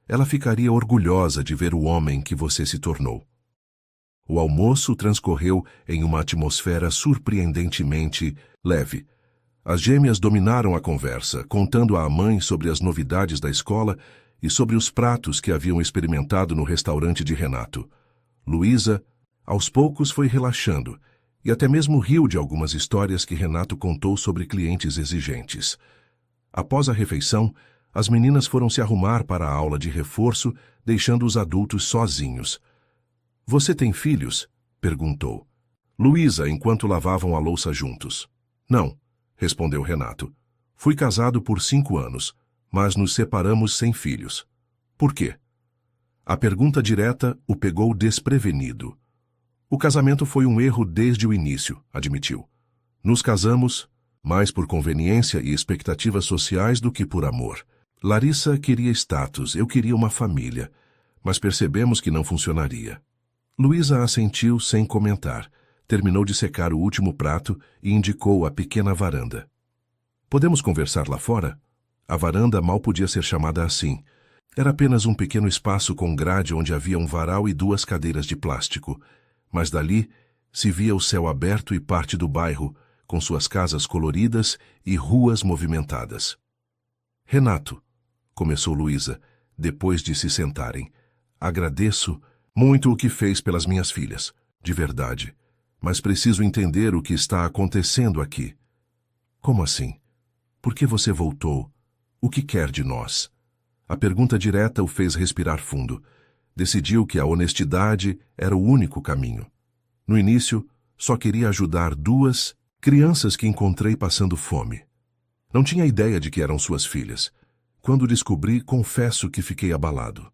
Ela ficaria orgulhosa de ver o homem que você se tornou. O almoço transcorreu em uma atmosfera surpreendentemente leve. As gêmeas dominaram a conversa, contando à mãe sobre as novidades da escola e sobre os pratos que haviam experimentado no restaurante de Renato. Luísa, aos poucos, foi relaxando e até mesmo riu de algumas histórias que Renato contou sobre clientes exigentes. Após a refeição, as meninas foram se arrumar para a aula de reforço, deixando os adultos sozinhos. Você tem filhos? Perguntou Luísa enquanto lavavam a louça juntos. Não, respondeu Renato. Fui casado por 5 anos, mas nos separamos sem filhos. Por quê? A pergunta direta o pegou desprevenido. O casamento foi um erro desde o início, admitiu. Nos casamos, mais por conveniência e expectativas sociais do que por amor. Larissa queria status, eu queria uma família, mas percebemos que não funcionaria. Luísa assentiu sem comentar, terminou de secar o último prato e indicou a pequena varanda. Podemos conversar lá fora? A varanda mal podia ser chamada assim. Era apenas um pequeno espaço com grade onde havia um varal e 2 cadeiras de plástico, mas dali se via o céu aberto e parte do bairro, com suas casas coloridas e ruas movimentadas. Renato, começou Luísa, depois de se sentarem, agradeço muito o que fez pelas minhas filhas, de verdade, mas preciso entender o que está acontecendo aqui. Como assim? Por que você voltou? O que quer de nós? A pergunta direta o fez respirar fundo. Decidiu que a honestidade era o único caminho. No início, só queria ajudar 2 crianças que encontrei passando fome. Não tinha ideia de que eram suas filhas. Quando descobri, confesso que fiquei abalado.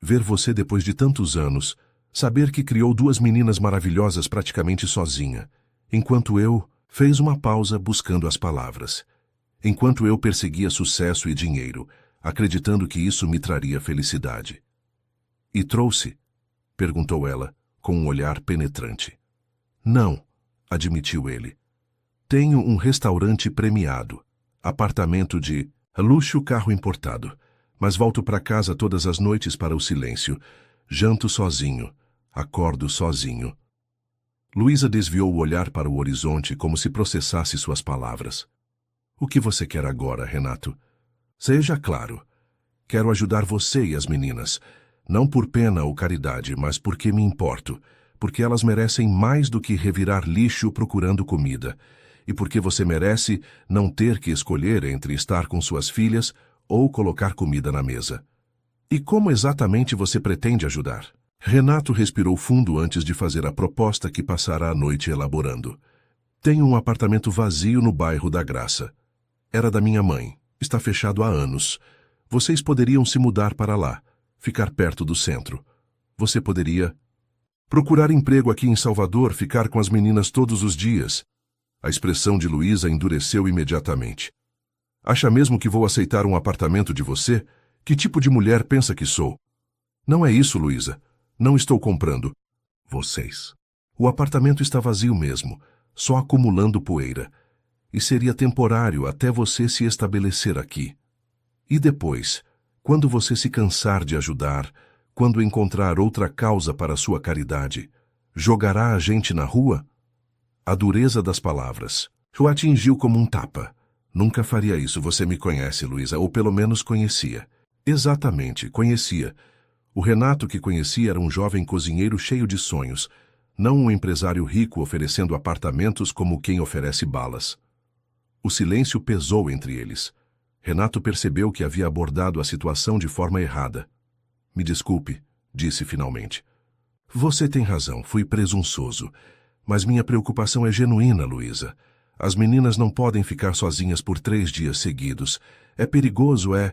Ver você depois de tantos anos, saber que criou 2 meninas maravilhosas praticamente sozinha, enquanto eu fez uma pausa buscando as palavras. Enquanto eu perseguia sucesso e dinheiro, acreditando que isso me traria felicidade. E trouxe? Perguntou ela, com um olhar penetrante. Não, admitiu ele. Tenho um restaurante premiado, apartamento de luxo, carro importado, mas volto para casa todas as noites para o silêncio. Janto sozinho, acordo sozinho. Luísa desviou o olhar para o horizonte como se processasse suas palavras. O que você quer agora, Renato? Seja claro. Quero ajudar você e as meninas, não por pena ou caridade, mas porque me importo, porque elas merecem mais do que revirar lixo procurando comida, e porque você merece não ter que escolher entre estar com suas filhas ou colocar comida na mesa. E como exatamente você pretende ajudar? Renato respirou fundo antes de fazer a proposta que passara a noite elaborando. Tenho um apartamento vazio no bairro da Graça. Era da minha mãe. Está fechado há anos. Vocês poderiam se mudar para lá, ficar perto do centro. Você poderia procurar emprego aqui em Salvador, ficar com as meninas todos os dias. A expressão de Luísa endureceu imediatamente. Acha mesmo que vou aceitar um apartamento de você? Que tipo de mulher pensa que sou? Não é isso, Luísa. Não estou comprando. Vocês. O apartamento está vazio mesmo, só acumulando poeira. E seria temporário até você se estabelecer aqui. E depois, quando você se cansar de ajudar, quando encontrar outra causa para sua caridade, jogará a gente na rua? A dureza das palavras o atingiu como um tapa. Nunca faria isso, você me conhece, Luísa, ou pelo menos conhecia. Exatamente, conhecia. O Renato que conhecia era um jovem cozinheiro cheio de sonhos, não um empresário rico oferecendo apartamentos como quem oferece balas. O silêncio pesou entre eles. Renato percebeu que havia abordado a situação de forma errada. Me desculpe, disse finalmente. Você tem razão, fui presunçoso. Mas minha preocupação é genuína, Luísa. As meninas não podem ficar sozinhas por 3 dias seguidos. É perigoso, é...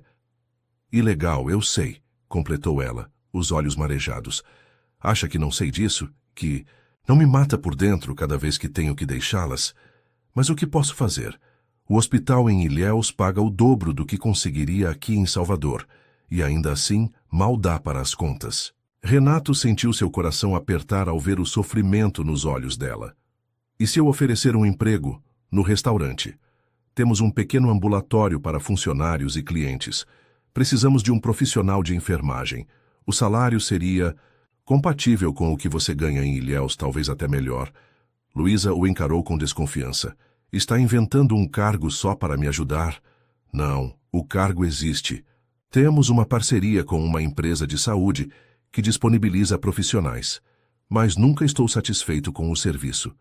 Ilegal, eu sei, completou ela, os olhos marejados. Acha que não sei disso? Que não me mata por dentro cada vez que tenho que deixá-las? Mas o que posso fazer? O hospital em Ilhéus paga o dobro do que conseguiria aqui em Salvador, e ainda assim mal dá para as contas. Renato sentiu seu coração apertar ao ver o sofrimento nos olhos dela. E se eu oferecer um emprego no restaurante? Temos um pequeno ambulatório para funcionários e clientes. Precisamos de um profissional de enfermagem. O salário seria compatível com o que você ganha em Ilhéus, talvez até melhor. Luísa o encarou com desconfiança. Está inventando um cargo só para me ajudar? Não, o cargo existe. Temos uma parceria com uma empresa de saúde que disponibiliza profissionais, mas nunca estou satisfeito com o serviço.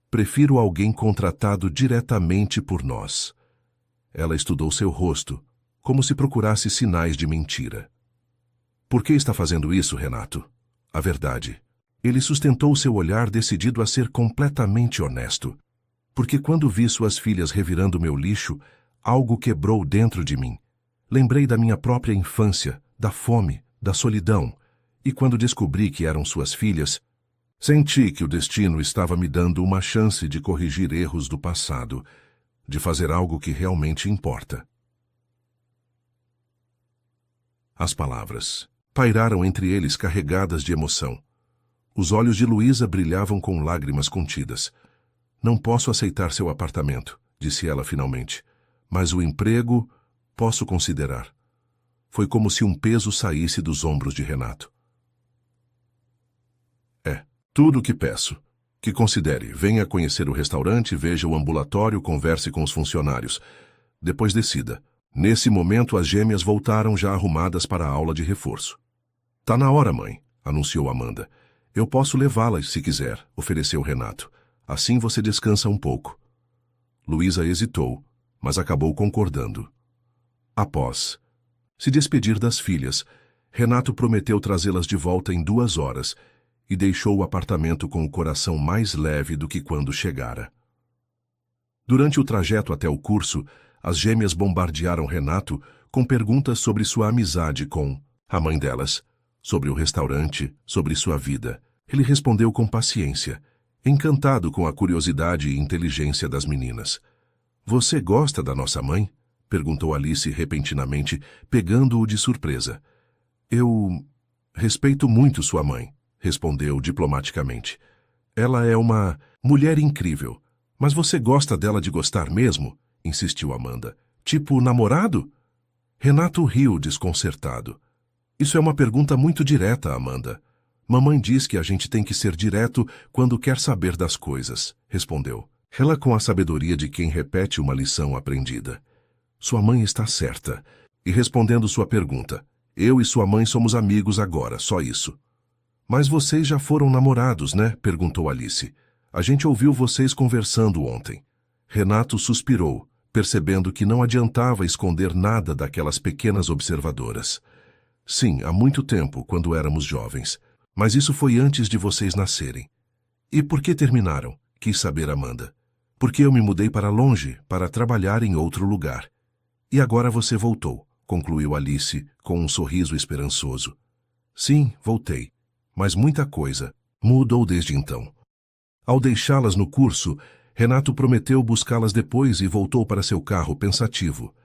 Prefiro alguém contratado diretamente por nós. Ela estudou seu rosto, como se procurasse sinais de mentira. Por que está fazendo isso, Renato? A verdade. Ele sustentou seu olhar decidido a ser completamente honesto. Porque quando vi suas filhas revirando meu lixo, algo quebrou dentro de mim. Lembrei da minha própria infância, da fome, da solidão, e quando descobri que eram suas filhas, senti que o destino estava me dando uma chance de corrigir erros do passado, de fazer algo que realmente importa. As palavras pairaram entre eles carregadas de emoção. Os olhos de Luísa brilhavam com lágrimas contidas. Não posso aceitar seu apartamento, disse ela finalmente, mas o emprego posso considerar. Foi como se um peso saísse dos ombros de Renato. Tudo o que peço. Que considere, venha conhecer o restaurante, veja o ambulatório, converse com os funcionários. Depois decida. Nesse momento, as gêmeas voltaram já arrumadas para a aula de reforço. Tá na hora, mãe, anunciou Amanda. Eu posso levá-las se quiser, ofereceu Renato. Assim você descansa um pouco. Luísa hesitou, mas acabou concordando. Após se despedir das filhas, Renato prometeu trazê-las de volta em 2 horas e deixou o apartamento com o coração mais leve do que quando chegara. Durante o trajeto até o curso, as gêmeas bombardearam Renato com perguntas sobre sua amizade com a mãe delas, sobre o restaurante, sobre sua vida. Ele respondeu com paciência, encantado com a curiosidade e inteligência das meninas. Você gosta da nossa mãe? Perguntou Alice repentinamente, pegando-o de surpresa. Eu respeito muito sua mãe, respondeu diplomaticamente. Ela é uma mulher incrível. Mas você gosta dela de gostar mesmo? Insistiu Amanda. Tipo namorado? Renato riu desconcertado. Isso é uma pergunta muito direta, Amanda. Mamãe diz que a gente tem que ser direto quando quer saber das coisas, respondeu. Ela com a sabedoria de quem repete uma lição aprendida. Sua mãe está certa. E respondendo sua pergunta, eu e sua mãe somos amigos agora, só isso. Mas vocês já foram namorados, né? Perguntou Alice. A gente ouviu vocês conversando ontem. Renato suspirou, percebendo que não adiantava esconder nada daquelas pequenas observadoras. Sim, há muito tempo, quando éramos jovens. Mas isso foi antes de vocês nascerem. E por que terminaram? Quis saber Amanda. Porque eu me mudei para longe, para trabalhar em outro lugar. E agora você voltou, concluiu Alice, com um sorriso esperançoso. Sim, voltei. Mas muita coisa mudou desde então. Ao deixá-las no curso, Renato prometeu buscá-las depois e voltou para seu carro pensativo.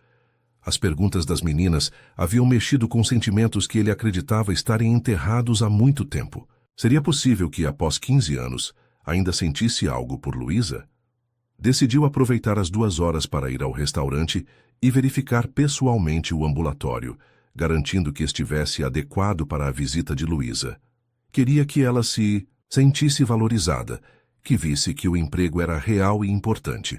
As perguntas das meninas haviam mexido com sentimentos que ele acreditava estarem enterrados há muito tempo. Seria possível que, após 15 anos, ainda sentisse algo por Luísa? Decidiu aproveitar as 2 horas para ir ao restaurante e verificar pessoalmente o ambulatório, garantindo que estivesse adequado para a visita de Luísa. Queria que ela se sentisse valorizada, que visse que o emprego era real e importante.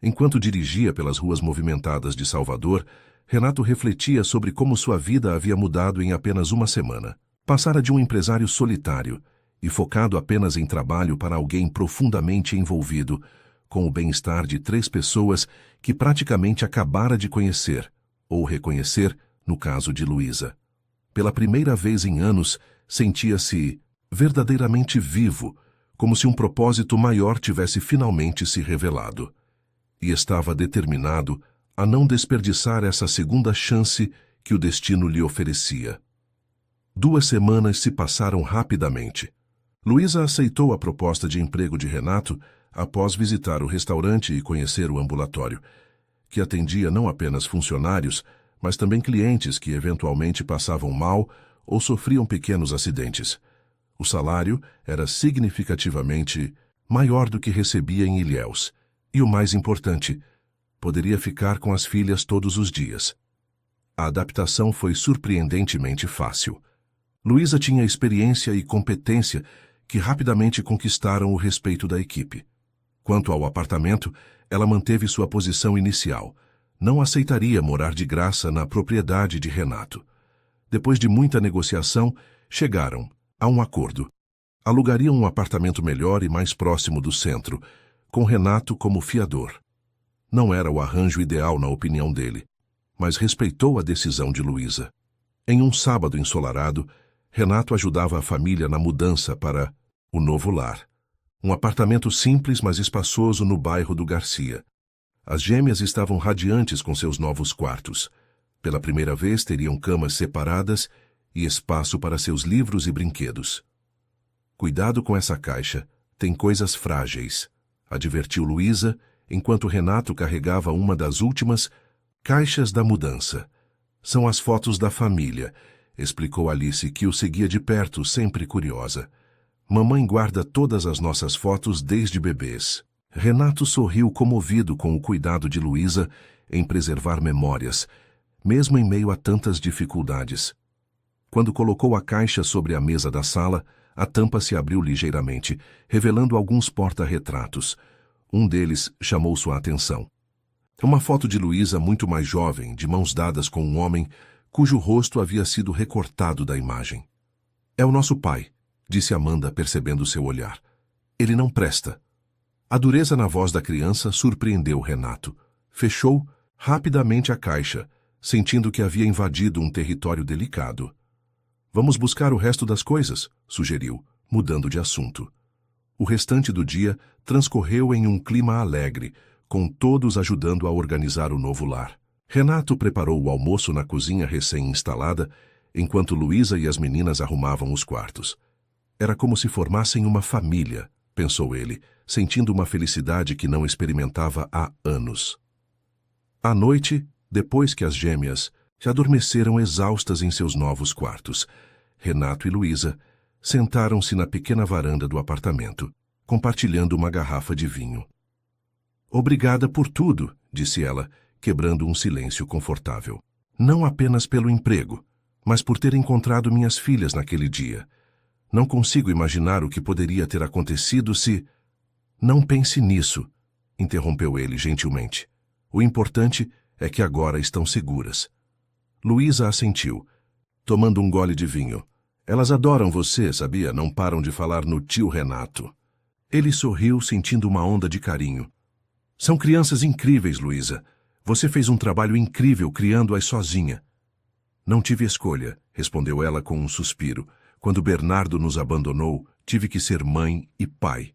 Enquanto dirigia pelas ruas movimentadas de Salvador, Renato refletia sobre como sua vida havia mudado em apenas uma semana. Passara de um empresário solitário e focado apenas em trabalho para alguém profundamente envolvido com o bem-estar de 3 pessoas que praticamente acabara de conhecer, ou reconhecer, no caso de Luísa. Pela primeira vez em anos, sentia-se verdadeiramente vivo, como se um propósito maior tivesse finalmente se revelado. E estava determinado a não desperdiçar essa segunda chance que o destino lhe oferecia. 2 semanas se passaram rapidamente. Luísa aceitou a proposta de emprego de Renato após visitar o restaurante e conhecer o ambulatório, que atendia não apenas funcionários, mas também clientes que eventualmente passavam mal ou sofriam pequenos acidentes. O salário era significativamente maior do que recebia em Ilhéus. E o mais importante, poderia ficar com as filhas todos os dias. A adaptação foi surpreendentemente fácil. Luísa tinha experiência e competência que rapidamente conquistaram o respeito da equipe. Quanto ao apartamento, ela manteve sua posição inicial. Não aceitaria morar de graça na propriedade de Renato. Depois de muita negociação, chegaram a um acordo. Alugariam um apartamento melhor e mais próximo do centro, com Renato como fiador. Não era o arranjo ideal na opinião dele, mas respeitou a decisão de Luísa. Em um sábado ensolarado, Renato ajudava a família na mudança para o novo lar. Um apartamento simples, mas espaçoso no bairro do Garcia. As gêmeas estavam radiantes com seus novos quartos. Pela primeira vez teriam camas separadas e espaço para seus livros e brinquedos. Cuidado com essa caixa, tem coisas frágeis, advertiu Luísa, enquanto Renato carregava uma das últimas caixas da mudança. São as fotos da família, explicou Alice, que o seguia de perto, sempre curiosa. Mamãe guarda todas as nossas fotos desde bebês. Renato sorriu comovido com o cuidado de Luísa em preservar memórias, mesmo em meio a tantas dificuldades. Quando colocou a caixa sobre a mesa da sala, a tampa se abriu ligeiramente, revelando alguns porta-retratos. Um deles chamou sua atenção. Uma foto de Luísa muito mais jovem, de mãos dadas com um homem, cujo rosto havia sido recortado da imagem. É o nosso pai, disse Amanda, percebendo seu olhar. Ele não presta. A dureza na voz da criança surpreendeu Renato. Fechou rapidamente a caixa, sentindo que havia invadido um território delicado. Vamos buscar o resto das coisas, sugeriu, mudando de assunto. O restante do dia transcorreu em um clima alegre, com todos ajudando a organizar o novo lar. Renato preparou o almoço na cozinha recém-instalada, enquanto Luísa e as meninas arrumavam os quartos. Era como se formassem uma família, pensou ele, sentindo uma felicidade que não experimentava há anos. À noite, depois que as gêmeas se adormeceram exaustas em seus novos quartos, Renato e Luísa sentaram-se na pequena varanda do apartamento, compartilhando uma garrafa de vinho. Obrigada por tudo, disse ela, quebrando um silêncio confortável. Não apenas pelo emprego, mas por ter encontrado minhas filhas naquele dia. Não consigo imaginar o que poderia ter acontecido se... Não pense nisso, interrompeu ele gentilmente. O importante é que agora estão seguras. Luísa assentiu, tomando um gole de vinho. Elas adoram você, sabia? Não param de falar no tio Renato. Ele sorriu, sentindo uma onda de carinho. São crianças incríveis, Luísa. Você fez um trabalho incrível criando-as sozinha. Não tive escolha, respondeu ela com um suspiro. Quando Bernardo nos abandonou, tive que ser mãe e pai.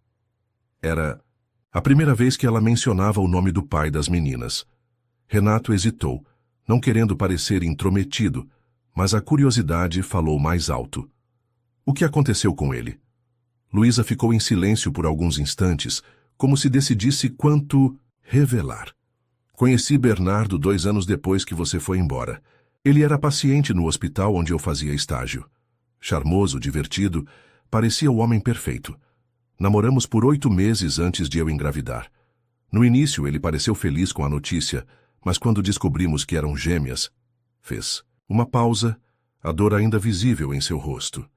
Era a primeira vez que ela mencionava o nome do pai das meninas. Renato hesitou, não querendo parecer intrometido, mas a curiosidade falou mais alto. O que aconteceu com ele? Luísa ficou em silêncio por alguns instantes, como se decidisse quanto revelar. Conheci Bernardo 2 anos depois que você foi embora. Ele era paciente no hospital onde eu fazia estágio. Charmoso, divertido, parecia o homem perfeito. Namoramos por 8 meses antes de eu engravidar. No início ele pareceu feliz com a notícia, mas quando descobrimos que eram gêmeas, fez uma pausa, a dor ainda visível em seu rosto.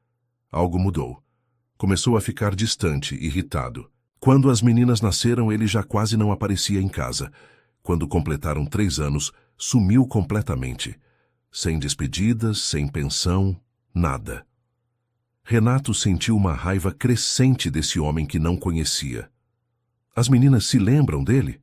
Algo mudou. Começou a ficar distante, irritado. Quando as meninas nasceram, ele já quase não aparecia em casa. Quando completaram 3 anos, sumiu completamente. Sem despedidas, sem pensão, nada. Renato sentiu uma raiva crescente desse homem que não conhecia. As meninas se lembram dele?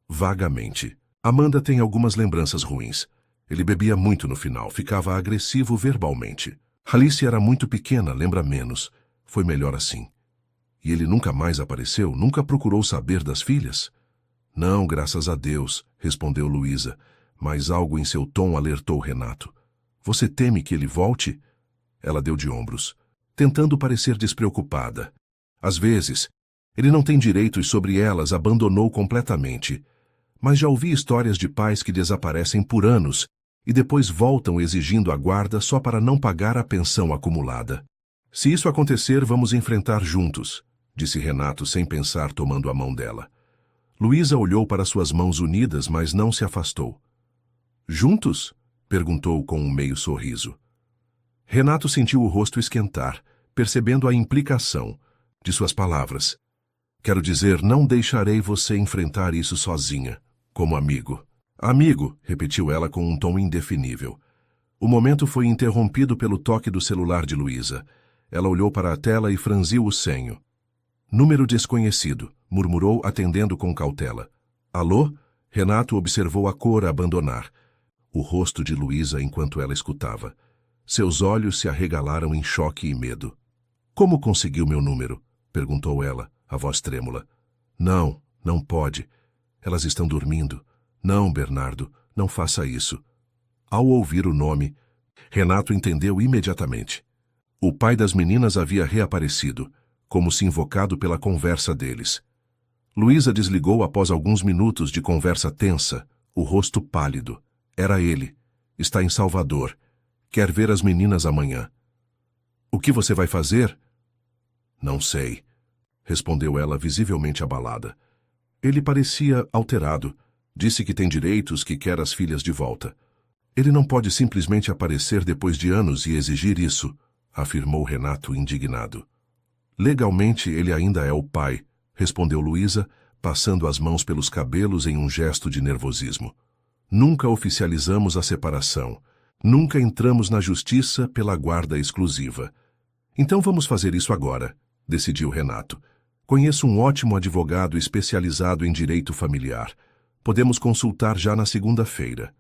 Vagamente. Amanda tem algumas lembranças ruins. Ele bebia muito no final, ficava agressivo verbalmente. Alice era muito pequena, lembra menos. Foi melhor assim. E ele nunca mais apareceu? Nunca procurou saber das filhas? Não, graças a Deus, respondeu Luísa, mas algo em seu tom alertou Renato. Você teme que ele volte? Ela deu de ombros, tentando parecer despreocupada. Às vezes, ele não tem direitos sobre elas, abandonou completamente. Mas já ouvi histórias de pais que desaparecem por anos e depois voltam exigindo a guarda só para não pagar a pensão acumulada. Se isso acontecer, vamos enfrentar juntos, disse Renato sem pensar, tomando a mão dela. Luísa olhou para suas mãos unidas, mas não se afastou. Juntos? Perguntou com um meio sorriso. Renato sentiu o rosto esquentar, percebendo a implicação de suas palavras. Quero dizer, não deixarei você enfrentar isso sozinha, como amigo. Amigo, repetiu ela com um tom indefinível. O momento foi interrompido pelo toque do celular de Luísa. Ela olhou para a tela e franziu o senho. Número desconhecido, murmurou, atendendo com cautela. Alô? Renato observou a cor abandonar o rosto de Luísa enquanto ela escutava. Seus olhos se arregalaram em choque e medo. Como conseguiu meu número? Perguntou ela, a voz trêmula. Não, não pode. Elas estão dormindo. Não, Bernardo, não faça isso. Ao ouvir o nome, Renato entendeu imediatamente. O pai das meninas havia reaparecido, como se invocado pela conversa deles. Luísa desligou após alguns minutos de conversa tensa, o rosto pálido. Era ele. Está em Salvador. Quer ver as meninas amanhã. O que você vai fazer? Não sei, respondeu ela, visivelmente abalada. Ele parecia alterado. Disse que tem direitos, que quer as filhas de volta. Ele não pode simplesmente aparecer depois de anos e exigir isso, afirmou Renato indignado. Legalmente ele ainda é o pai, respondeu Luísa, passando as mãos pelos cabelos em um gesto de nervosismo. Nunca oficializamos a separação. Nunca entramos na justiça pela guarda exclusiva. Então vamos fazer isso agora, decidiu Renato. Conheço um ótimo advogado especializado em direito familiar. Podemos consultar já na segunda-feira.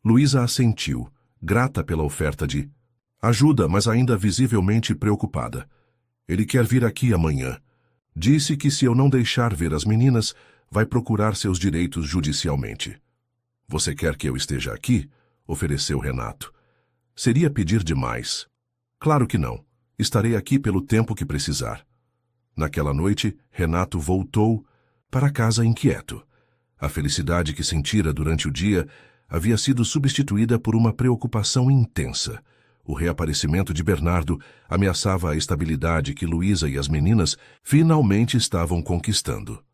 Luísa assentiu, grata pela oferta de ajuda, mas ainda visivelmente preocupada. Ele quer vir aqui amanhã. Disse que se eu não deixar ver as meninas, vai procurar seus direitos judicialmente. Você quer que eu esteja aqui? Ofereceu Renato. Seria pedir demais. Claro que não. Estarei aqui pelo tempo que precisar. Naquela noite, Renato voltou para casa inquieto. A felicidade que sentira durante o dia havia sido substituída por uma preocupação intensa. O reaparecimento de Bernardo ameaçava a estabilidade que Luísa e as meninas finalmente estavam conquistando.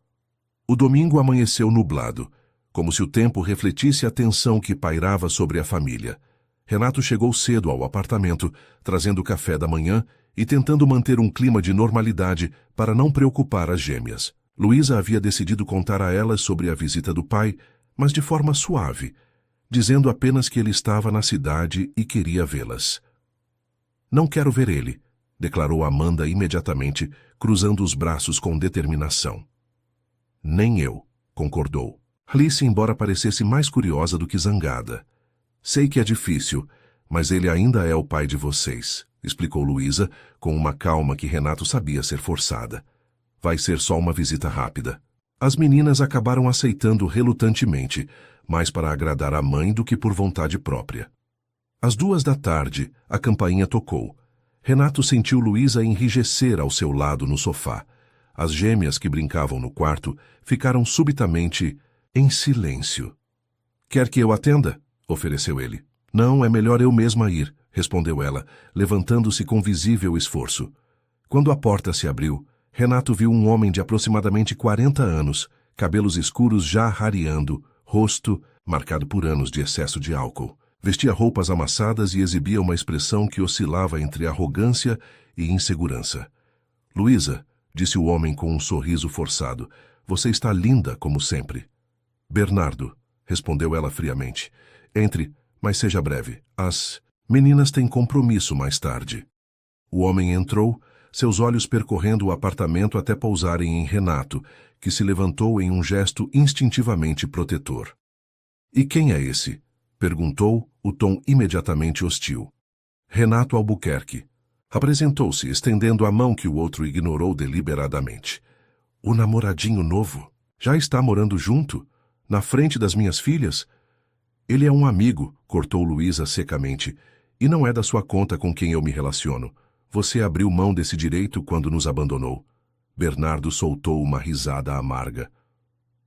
O domingo amanheceu nublado, como se o tempo refletisse a tensão que pairava sobre a família. Renato chegou cedo ao apartamento, trazendo café da manhã e tentando manter um clima de normalidade para não preocupar as gêmeas. Luísa havia decidido contar a elas sobre a visita do pai, mas de forma suave, dizendo apenas que ele estava na cidade e queria vê-las. Não quero ver ele, declarou Amanda imediatamente, cruzando os braços com determinação. Nem eu, concordou. Alice, embora parecesse mais curiosa do que zangada. Sei que é difícil, mas ele ainda é o pai de vocês, explicou Luísa, com uma calma que Renato sabia ser forçada. Vai ser só uma visita rápida. As meninas acabaram aceitando relutantemente, mais para agradar a mãe do que por vontade própria. Às 2 da tarde, a campainha tocou. Renato sentiu Luísa enrijecer ao seu lado no sofá. As gêmeas que brincavam no quarto ficaram subitamente em silêncio. Quer que eu atenda? Ofereceu ele. Não, é melhor eu mesma ir, respondeu ela, levantando-se com visível esforço. Quando a porta se abriu, Renato viu um homem de aproximadamente 40 anos, cabelos escuros já rareando, rosto marcado por anos de excesso de álcool. Vestia roupas amassadas e exibia uma expressão que oscilava entre arrogância e insegurança. Luísa, disse o homem com um sorriso forçado, você está linda como sempre. Bernardo, respondeu ela friamente. Entre, mas seja breve. As meninas têm compromisso mais tarde. O homem entrou, seus olhos percorrendo o apartamento até pousarem em Renato, que se levantou em um gesto instintivamente protetor. E quem é esse? Perguntou, o tom imediatamente hostil. Renato Albuquerque. Apresentou-se, estendendo a mão que o outro ignorou deliberadamente. O namoradinho novo? Já está morando junto? Na frente das minhas filhas? Ele é um amigo, cortou Luísa secamente, e não é da sua conta com quem eu me relaciono. Você abriu mão desse direito quando nos abandonou. Bernardo soltou uma risada amarga.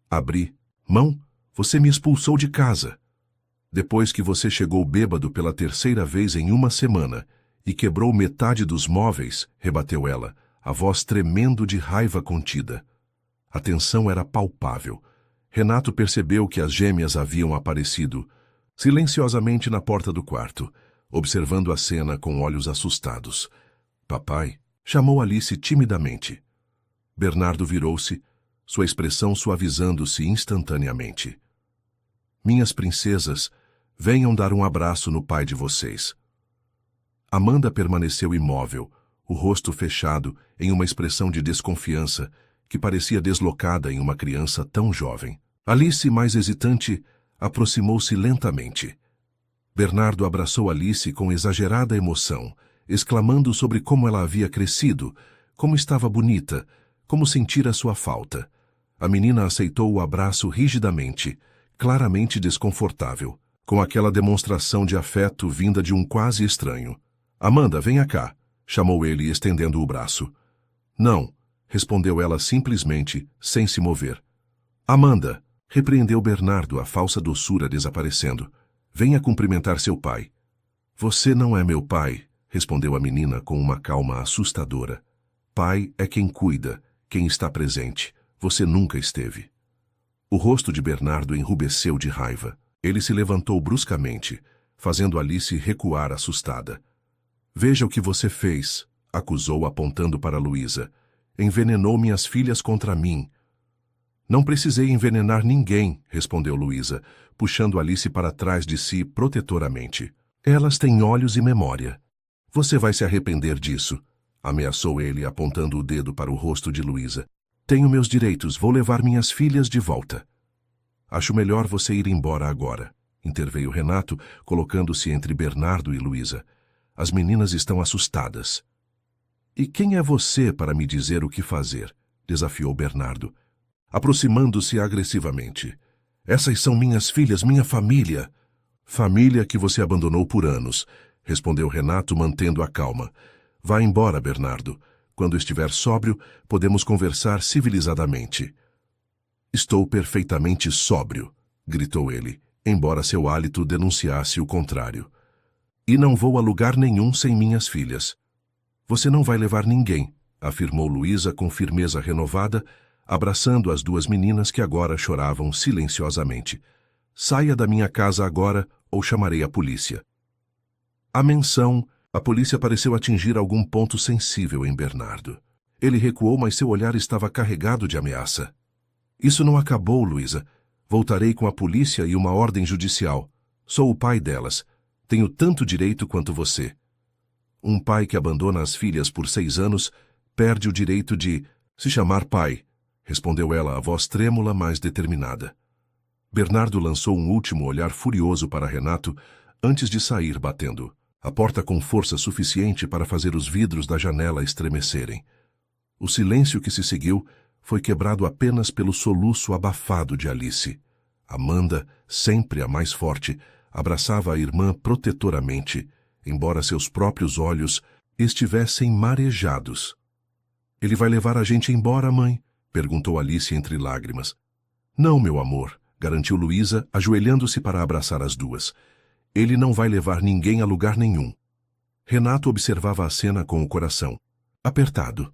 Abri mão? Você me expulsou de casa. Depois que você chegou bêbado pela terceira vez em uma semana e quebrou metade dos móveis, rebateu ela, a voz tremendo de raiva contida. A tensão era palpável. Renato percebeu que as gêmeas haviam aparecido silenciosamente na porta do quarto, observando a cena com olhos assustados. Papai, chamou Alice timidamente. Bernardo virou-se, sua expressão suavizando-se instantaneamente. Minhas princesas, venham dar um abraço no pai de vocês. Amanda permaneceu imóvel, o rosto fechado em uma expressão de desconfiança que parecia deslocada em uma criança tão jovem. Alice, mais hesitante, aproximou-se lentamente. Bernardo abraçou Alice com exagerada emoção, exclamando sobre como ela havia crescido, como estava bonita, como sentira sua falta. A menina aceitou o abraço rigidamente, claramente desconfortável, com aquela demonstração de afeto vinda de um quase estranho. Amanda, venha cá, chamou ele, estendendo o braço. Não, respondeu ela simplesmente, sem se mover. Amanda, repreendeu Bernardo, a falsa doçura desaparecendo. Venha cumprimentar seu pai. Você não é meu pai, respondeu a menina com uma calma assustadora. Pai é quem cuida, quem está presente. Você nunca esteve. O rosto de Bernardo enrubesceu de raiva. Ele se levantou bruscamente, fazendo Alice recuar assustada. Veja o que você fez, acusou apontando para Luísa. Envenenou minhas filhas contra mim. Não precisei envenenar ninguém, respondeu Luísa, puxando Alice para trás de si protetoramente. Elas têm olhos e memória. Você vai se arrepender disso, ameaçou ele, apontando o dedo para o rosto de Luísa. Tenho meus direitos, vou levar minhas filhas de volta. Acho melhor você ir embora agora, interveio Renato, colocando-se entre Bernardo e Luísa. As meninas estão assustadas. E quem é você para me dizer o que fazer? Desafiou Bernardo, aproximando-se agressivamente. Essas são minhas filhas, minha família. Família que você abandonou por anos, respondeu Renato, mantendo a calma. Vá embora, Bernardo. Quando estiver sóbrio, podemos conversar civilizadamente. Estou perfeitamente sóbrio, gritou ele, embora seu hálito denunciasse o contrário. E não vou a lugar nenhum sem minhas filhas. Você não vai levar ninguém, afirmou Luísa com firmeza renovada, abraçando as duas meninas que agora choravam silenciosamente. Saia da minha casa agora ou chamarei a polícia. A menção, a polícia pareceu atingir algum ponto sensível em Bernardo. Ele recuou, mas seu olhar estava carregado de ameaça. Isso não acabou, Luísa. Voltarei com a polícia e uma ordem judicial. Sou o pai delas. Tenho tanto direito quanto você. Um pai que abandona as filhas por 6 anos perde o direito de se chamar pai, respondeu ela, a voz trêmula, mas determinada. Bernardo lançou um último olhar furioso para Renato antes de sair batendo a porta com força suficiente para fazer os vidros da janela estremecerem. O silêncio que se seguiu foi quebrado apenas pelo soluço abafado de Alice. Amanda, sempre a mais forte, abraçava a irmã protetoramente, embora seus próprios olhos estivessem marejados. Ele vai levar a gente embora, mãe? Perguntou Alice entre lágrimas. Não, meu amor, garantiu Luísa, ajoelhando-se para abraçar as duas. Ele não vai levar ninguém a lugar nenhum. Renato observava a cena com o coração apertado.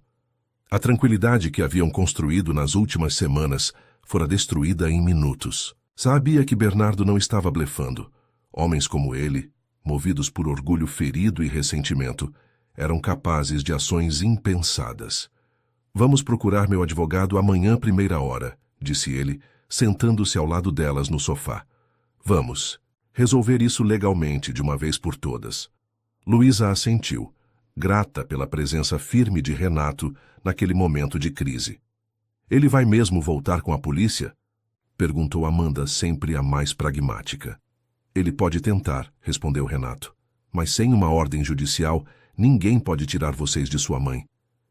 A tranquilidade que haviam construído nas últimas semanas fora destruída em minutos. Sabia que Bernardo não estava blefando. Homens como ele, movidos por orgulho ferido e ressentimento, eram capazes de ações impensadas. Vamos procurar meu advogado amanhã à primeira hora, disse ele, sentando-se ao lado delas no sofá. Vamos resolver isso legalmente de uma vez por todas. Luísa assentiu, grata pela presença firme de Renato naquele momento de crise. Ele vai mesmo voltar com a polícia? Perguntou Amanda, sempre a mais pragmática. Ele pode tentar, respondeu Renato. Mas sem uma ordem judicial, ninguém pode tirar vocês de sua mãe.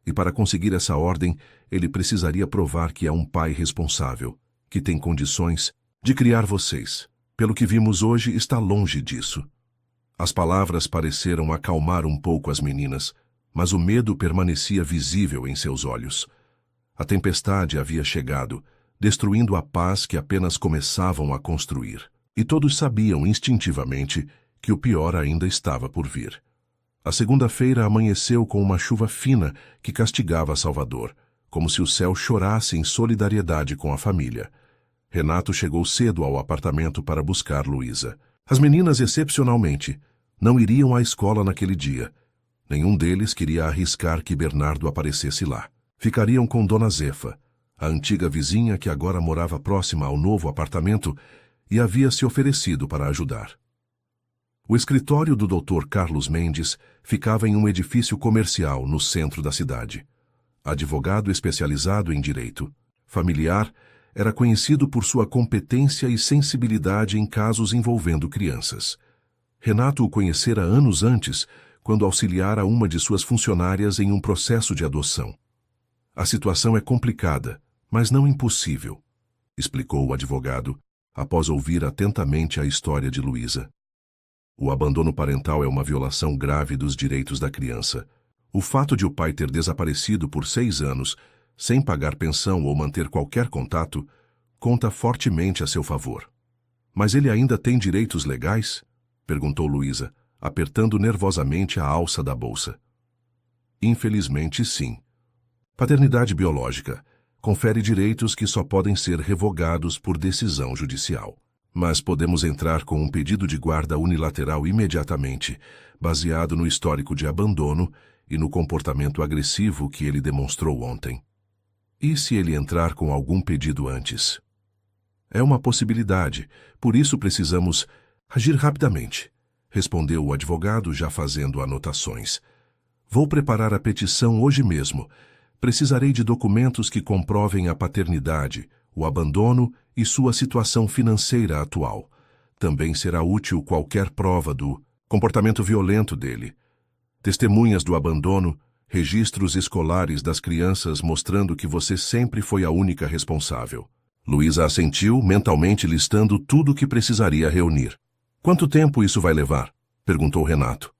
E para conseguir essa ordem, ele precisaria provar que é um pai responsável, que tem condições de criar vocês. Pelo que vimos hoje, está longe disso. As palavras pareceram acalmar um pouco as meninas, mas o medo permanecia visível em seus olhos. A tempestade havia chegado, destruindo a paz que apenas começavam a construir. E todos sabiam instintivamente que o pior ainda estava por vir. A segunda-feira amanheceu com uma chuva fina que castigava Salvador, como se o céu chorasse em solidariedade com a família. Renato chegou cedo ao apartamento para buscar Luísa. As meninas, excepcionalmente, não iriam à escola naquele dia. Nenhum deles queria arriscar que Bernardo aparecesse lá. Ficariam com Dona Zefa, a antiga vizinha que agora morava próxima ao novo apartamento e havia se oferecido para ajudar. O escritório do Dr. Carlos Mendes ficava em um edifício comercial no centro da cidade. Advogado especializado em direito familiar, era conhecido por sua competência e sensibilidade em casos envolvendo crianças. Renato o conhecera anos antes, quando auxiliara uma de suas funcionárias em um processo de adoção. A situação é complicada, mas não impossível, explicou o advogado, após ouvir atentamente a história de Luísa. O abandono parental é uma violação grave dos direitos da criança. O fato de o pai ter desaparecido por 6 anos, sem pagar pensão ou manter qualquer contato, conta fortemente a seu favor. Mas ele ainda tem direitos legais? Perguntou Luísa, apertando nervosamente a alça da bolsa. Infelizmente, sim. Paternidade biológica confere direitos que só podem ser revogados por decisão judicial. Mas podemos entrar com um pedido de guarda unilateral imediatamente, baseado no histórico de abandono e no comportamento agressivo que ele demonstrou ontem. E se ele entrar com algum pedido antes? É uma possibilidade, por isso precisamos agir rapidamente, respondeu o advogado, já fazendo anotações. Vou preparar a petição hoje mesmo. Precisarei de documentos que comprovem a paternidade, o abandono e sua situação financeira atual. Também será útil qualquer prova do comportamento violento dele. Testemunhas do abandono, registros escolares das crianças mostrando que você sempre foi a única responsável. Luísa assentiu, mentalmente listando tudo o que precisaria reunir. Quanto tempo isso vai levar? Perguntou Renato.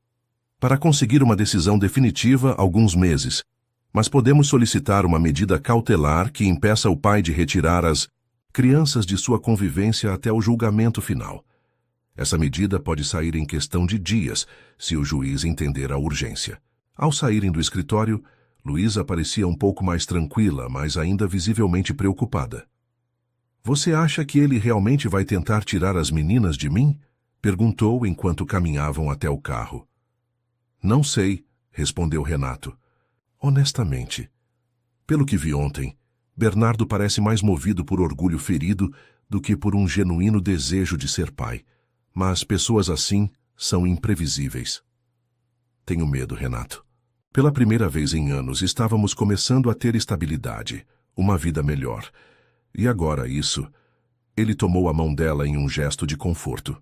Para conseguir uma decisão definitiva, alguns meses. Mas podemos solicitar uma medida cautelar que impeça o pai de retirar as crianças de sua convivência até o julgamento final. Essa medida pode sair em questão de dias, se o juiz entender a urgência. Ao saírem do escritório, Luísa parecia um pouco mais tranquila, mas ainda visivelmente preocupada. Você acha que ele realmente vai tentar tirar as meninas de mim? Perguntou enquanto caminhavam até o carro. Não sei, respondeu Renato. Honestamente, pelo que vi ontem, Bernardo parece mais movido por orgulho ferido do que por um genuíno desejo de ser pai. Mas pessoas assim são imprevisíveis. Tenho medo, Renato. Pela primeira vez em anos, estávamos começando a ter estabilidade, uma vida melhor. E agora isso... Ele tomou a mão dela em um gesto de conforto.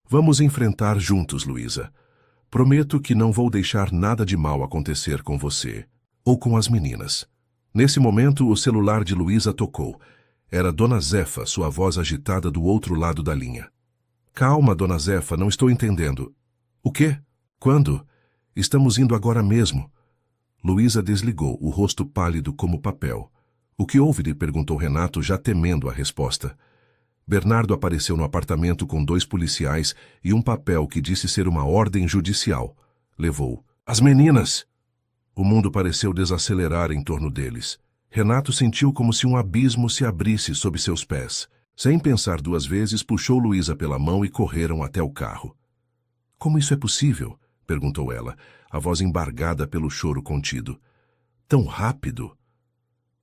Vamos enfrentar juntos, Luísa. Prometo que não vou deixar nada de mal acontecer com você, ou com as meninas. Nesse momento, o celular de Luísa tocou. Era Dona Zefa, sua voz agitada do outro lado da linha. Calma, Dona Zefa, não estou entendendo. O quê? Quando? Estamos indo agora mesmo. Luísa desligou, o rosto pálido como papel. O que houve? Lhe perguntou Renato, já temendo a resposta. Bernardo apareceu no apartamento com 2 policiais e um papel que disse ser uma ordem judicial. Levou. As meninas! O mundo pareceu desacelerar em torno deles. Renato sentiu como se um abismo se abrisse sob seus pés. Sem pensar 2 vezes, puxou Luísa pela mão e correram até o carro. Como isso é possível? Perguntou ela, a voz embargada pelo choro contido. Tão rápido?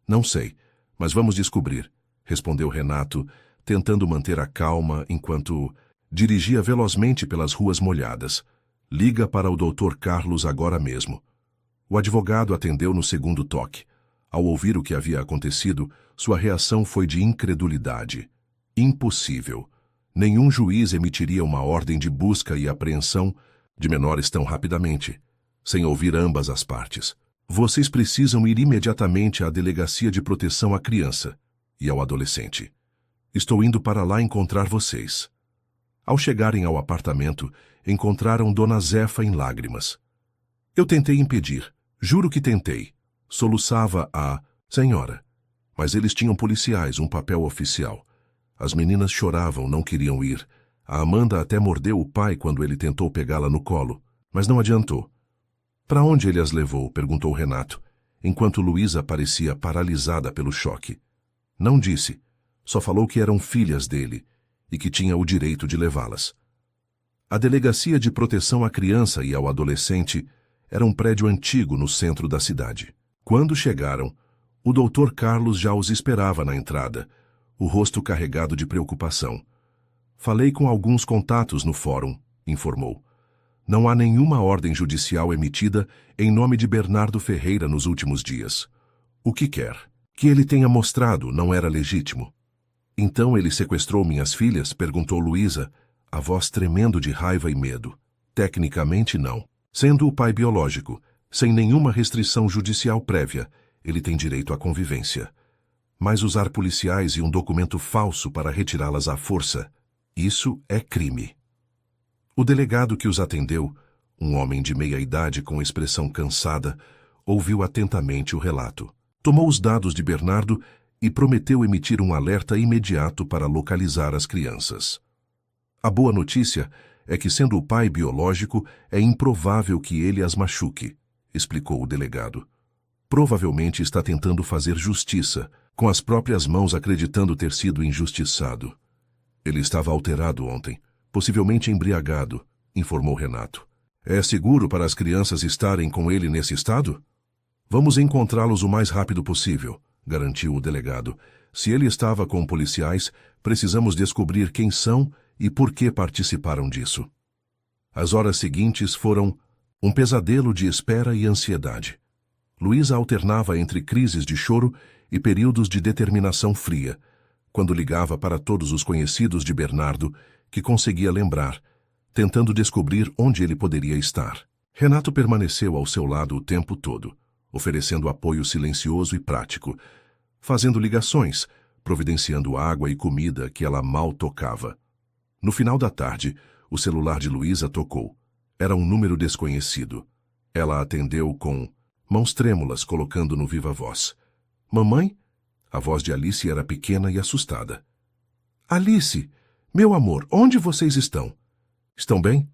Não sei, mas vamos descobrir, respondeu Renato, tentando manter a calma enquanto dirigia velozmente pelas ruas molhadas. Liga para o Dr. Carlos agora mesmo. O advogado atendeu no segundo toque. Ao ouvir o que havia acontecido, sua reação foi de incredulidade. Impossível. Nenhum juiz emitiria uma ordem de busca e apreensão de menores tão rapidamente, sem ouvir ambas as partes. Vocês precisam ir imediatamente à Delegacia de Proteção à Criança e ao Adolescente. Estou indo para lá encontrar vocês. Ao chegarem ao apartamento, encontraram Dona Zefa em lágrimas. Eu tentei impedir, juro que tentei. Soluçava a senhora. Mas eles tinham policiais, um papel oficial. As meninas choravam, não queriam ir. A Amanda até mordeu o pai quando ele tentou pegá-la no colo, mas não adiantou. Para onde ele as levou? Perguntou Renato, enquanto Luísa parecia paralisada pelo choque. Não disse, só falou que eram filhas dele e que tinha o direito de levá-las. A Delegacia de Proteção à Criança e ao Adolescente era um prédio antigo no centro da cidade. Quando chegaram, o Dr. Carlos já os esperava na entrada, o rosto carregado de preocupação. Falei com alguns contatos no fórum, informou. Não há nenhuma ordem judicial emitida em nome de Bernardo Ferreira nos últimos dias. O que quer? Que ele tenha mostrado não era legítimo. Então ele sequestrou minhas filhas? Perguntou Luísa, a voz tremendo de raiva e medo. Tecnicamente não. Sendo o pai biológico, sem nenhuma restrição judicial prévia, ele tem direito à convivência. Mas usar policiais e um documento falso para retirá-las à força, isso é crime. O delegado que os atendeu, um homem de meia idade com expressão cansada, ouviu atentamente o relato. Tomou os dados de Bernardo e prometeu emitir um alerta imediato para localizar as crianças. A boa notícia é que, sendo o pai biológico, é improvável que ele as machuque, explicou o delegado. Provavelmente está tentando fazer justiça, com as próprias mãos acreditando ter sido injustiçado. Ele estava alterado ontem, possivelmente embriagado, informou Renato. É seguro para as crianças estarem com ele nesse estado? Vamos encontrá-los o mais rápido possível, garantiu o delegado. Se ele estava com policiais, precisamos descobrir quem são e por que participaram disso. As horas seguintes foram um pesadelo de espera e ansiedade. Luísa alternava entre crises de choro e períodos de determinação fria, quando ligava para todos os conhecidos de Bernardo, que conseguia lembrar, tentando descobrir onde ele poderia estar. Renato permaneceu ao seu lado o tempo todo, oferecendo apoio silencioso e prático, fazendo ligações, providenciando água e comida que ela mal tocava. No final da tarde, o celular de Luísa tocou. Era um número desconhecido. Ela atendeu com mãos trêmulas, colocando no viva voz. Mamãe? A voz de Alice era pequena e assustada. Alice, meu amor, onde vocês estão? Estão bem?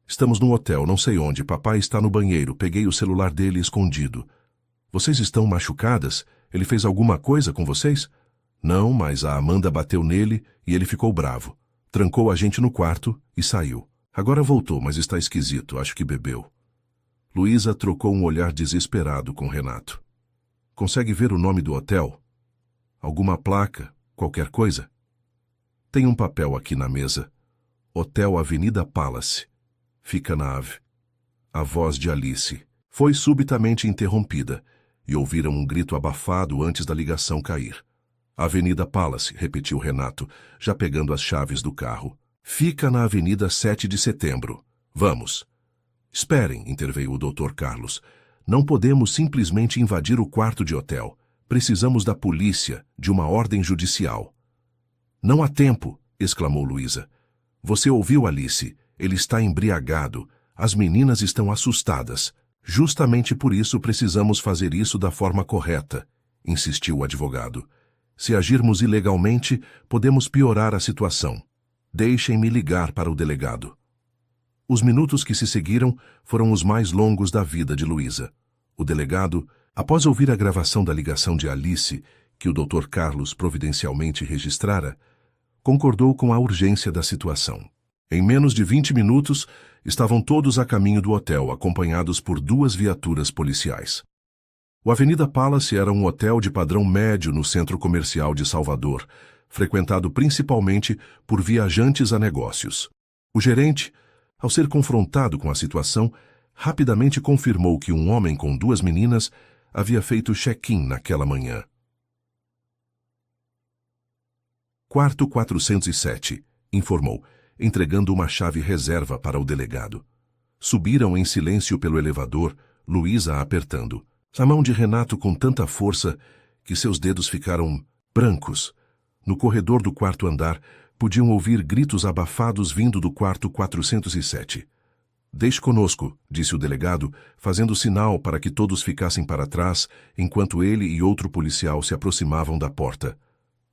Estamos num hotel, não sei onde. Papai está no banheiro. Peguei o celular dele escondido. Vocês estão machucadas? Ele fez alguma coisa com vocês? Não, mas a Amanda bateu nele e ele ficou bravo. Trancou a gente no quarto e saiu. Agora voltou, mas está esquisito. Acho que bebeu. Luísa trocou um olhar desesperado com Renato. Consegue ver o nome do hotel? Alguma placa? Qualquer coisa? Tem um papel aqui na mesa. Hotel Avenida Palace. Fica na Ave. A voz de Alice foi subitamente interrompida e ouviram um grito abafado antes da ligação cair. Avenida Palace, repetiu Renato, já pegando as chaves do carro. Fica na Avenida 7 de Setembro. Vamos. Esperem, interveio o Dr. Carlos. Não podemos simplesmente invadir o quarto de hotel. Precisamos da polícia, de uma ordem judicial. Não há tempo, exclamou Luísa. Você ouviu, Alice? Ele está embriagado. As meninas estão assustadas. Justamente por isso precisamos fazer isso da forma correta, insistiu o advogado. Se agirmos ilegalmente, podemos piorar a situação. Deixem-me ligar para o delegado. Os minutos que se seguiram foram os mais longos da vida de Luísa. O delegado, após ouvir a gravação da ligação de Alice, que o Dr. Carlos providencialmente registrara, concordou com a urgência da situação. Em menos de 20 minutos, estavam todos a caminho do hotel, acompanhados por 2 viaturas policiais. O Avenida Palace era um hotel de padrão médio no centro comercial de Salvador, frequentado principalmente por viajantes a negócios. O gerente, ao ser confrontado com a situação, rapidamente confirmou que um homem com 2 meninas havia feito check-in naquela manhã. Quarto 407, informou, entregando uma chave reserva para o delegado. Subiram em silêncio pelo elevador, Luísa apertando. A mão de Renato com tanta força que seus dedos ficaram brancos. No corredor do quarto andar, podiam ouvir gritos abafados vindo do quarto 407. Deixe conosco, disse o delegado, fazendo sinal para que todos ficassem para trás, enquanto ele e outro policial se aproximavam da porta.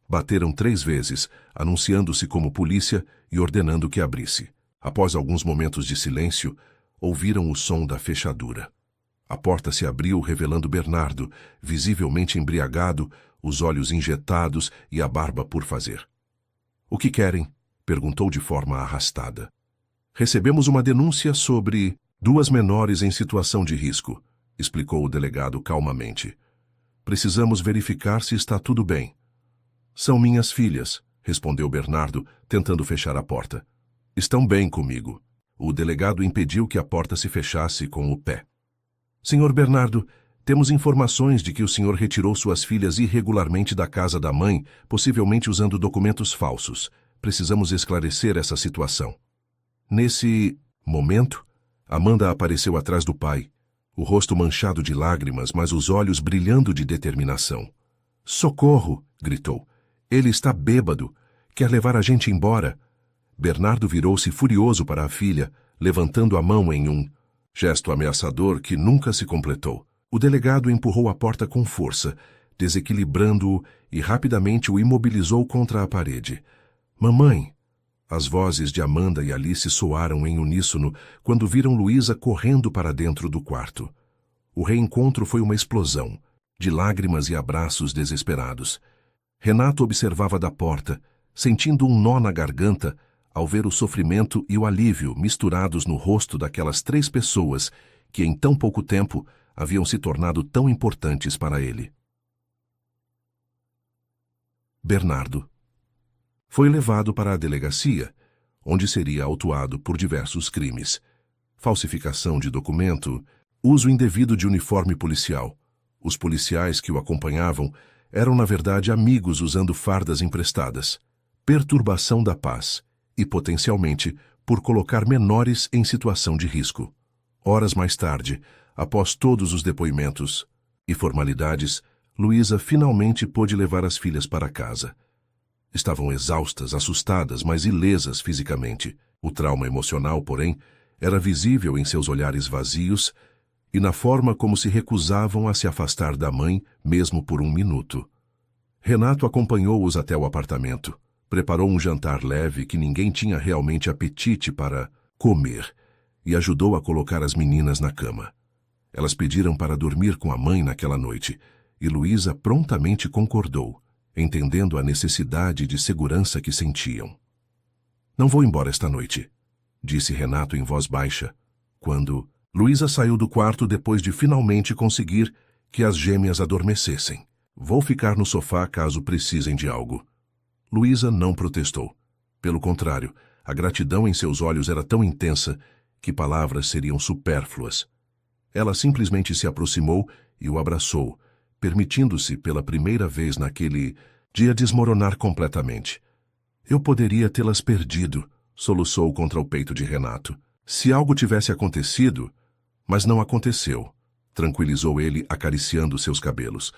Bateram 3 vezes, anunciando-se como polícia e ordenando que abrisse. Após alguns momentos de silêncio, ouviram o som da fechadura. A porta se abriu, revelando Bernardo, visivelmente embriagado, os olhos injetados e a barba por fazer. "O que querem?" perguntou de forma arrastada. "Recebemos uma denúncia sobre 2 menores em situação de risco", explicou o delegado calmamente. "Precisamos verificar se está tudo bem." "São minhas filhas", respondeu Bernardo, tentando fechar a porta. "Estão bem comigo." O delegado impediu que a porta se fechasse com o pé. "Senhor Bernardo, temos informações de que o senhor retirou suas filhas irregularmente da casa da mãe, possivelmente usando documentos falsos. Precisamos esclarecer essa situação." Nesse momento, Amanda apareceu atrás do pai, o rosto manchado de lágrimas, mas os olhos brilhando de determinação. "Socorro!" gritou. "Ele está bêbado. Quer levar a gente embora." Bernardo virou-se furioso para a filha, levantando a mão em um gesto ameaçador que nunca se completou. O delegado empurrou a porta com força, desequilibrando-o e rapidamente o imobilizou contra a parede. "Mamãe!" As vozes de Amanda e Alice soaram em uníssono quando viram Luísa correndo para dentro do quarto. O reencontro foi uma explosão, de lágrimas e abraços desesperados. Renato observava da porta, sentindo um nó na garganta ao ver o sofrimento e o alívio misturados no rosto daquelas 3 pessoas que em tão pouco tempo haviam se tornado tão importantes para ele. Bernardo foi levado para a delegacia, onde seria autuado por diversos crimes: falsificação de documento, uso indevido de uniforme policial. Os policiais que o acompanhavam eram, na verdade, amigos usando fardas emprestadas, perturbação da paz e, potencialmente, por colocar menores em situação de risco. Horas mais tarde, após todos os depoimentos e formalidades, Luísa finalmente pôde levar as filhas para casa. Estavam exaustas, assustadas, mas ilesas fisicamente. O trauma emocional, porém, era visível em seus olhares vazios e na forma como se recusavam a se afastar da mãe, mesmo por um minuto. Renato acompanhou-os até o apartamento. Preparou um jantar leve que ninguém tinha realmente apetite para comer e ajudou a colocar as meninas na cama. Elas pediram para dormir com a mãe naquela noite e Luísa prontamente concordou, entendendo a necessidade de segurança que sentiam. "Não vou embora esta noite", disse Renato em voz baixa, quando Luísa saiu do quarto depois de finalmente conseguir que as gêmeas adormecessem. "Vou ficar no sofá caso precisem de algo." Luísa não protestou. Pelo contrário, a gratidão em seus olhos era tão intensa que palavras seriam supérfluas. Ela simplesmente se aproximou e o abraçou, permitindo-se pela primeira vez naquele dia desmoronar completamente. "Eu poderia tê-las perdido", soluçou contra o peito de Renato. "Se algo tivesse acontecido, mas não aconteceu", tranquilizou ele, acariciando seus cabelos.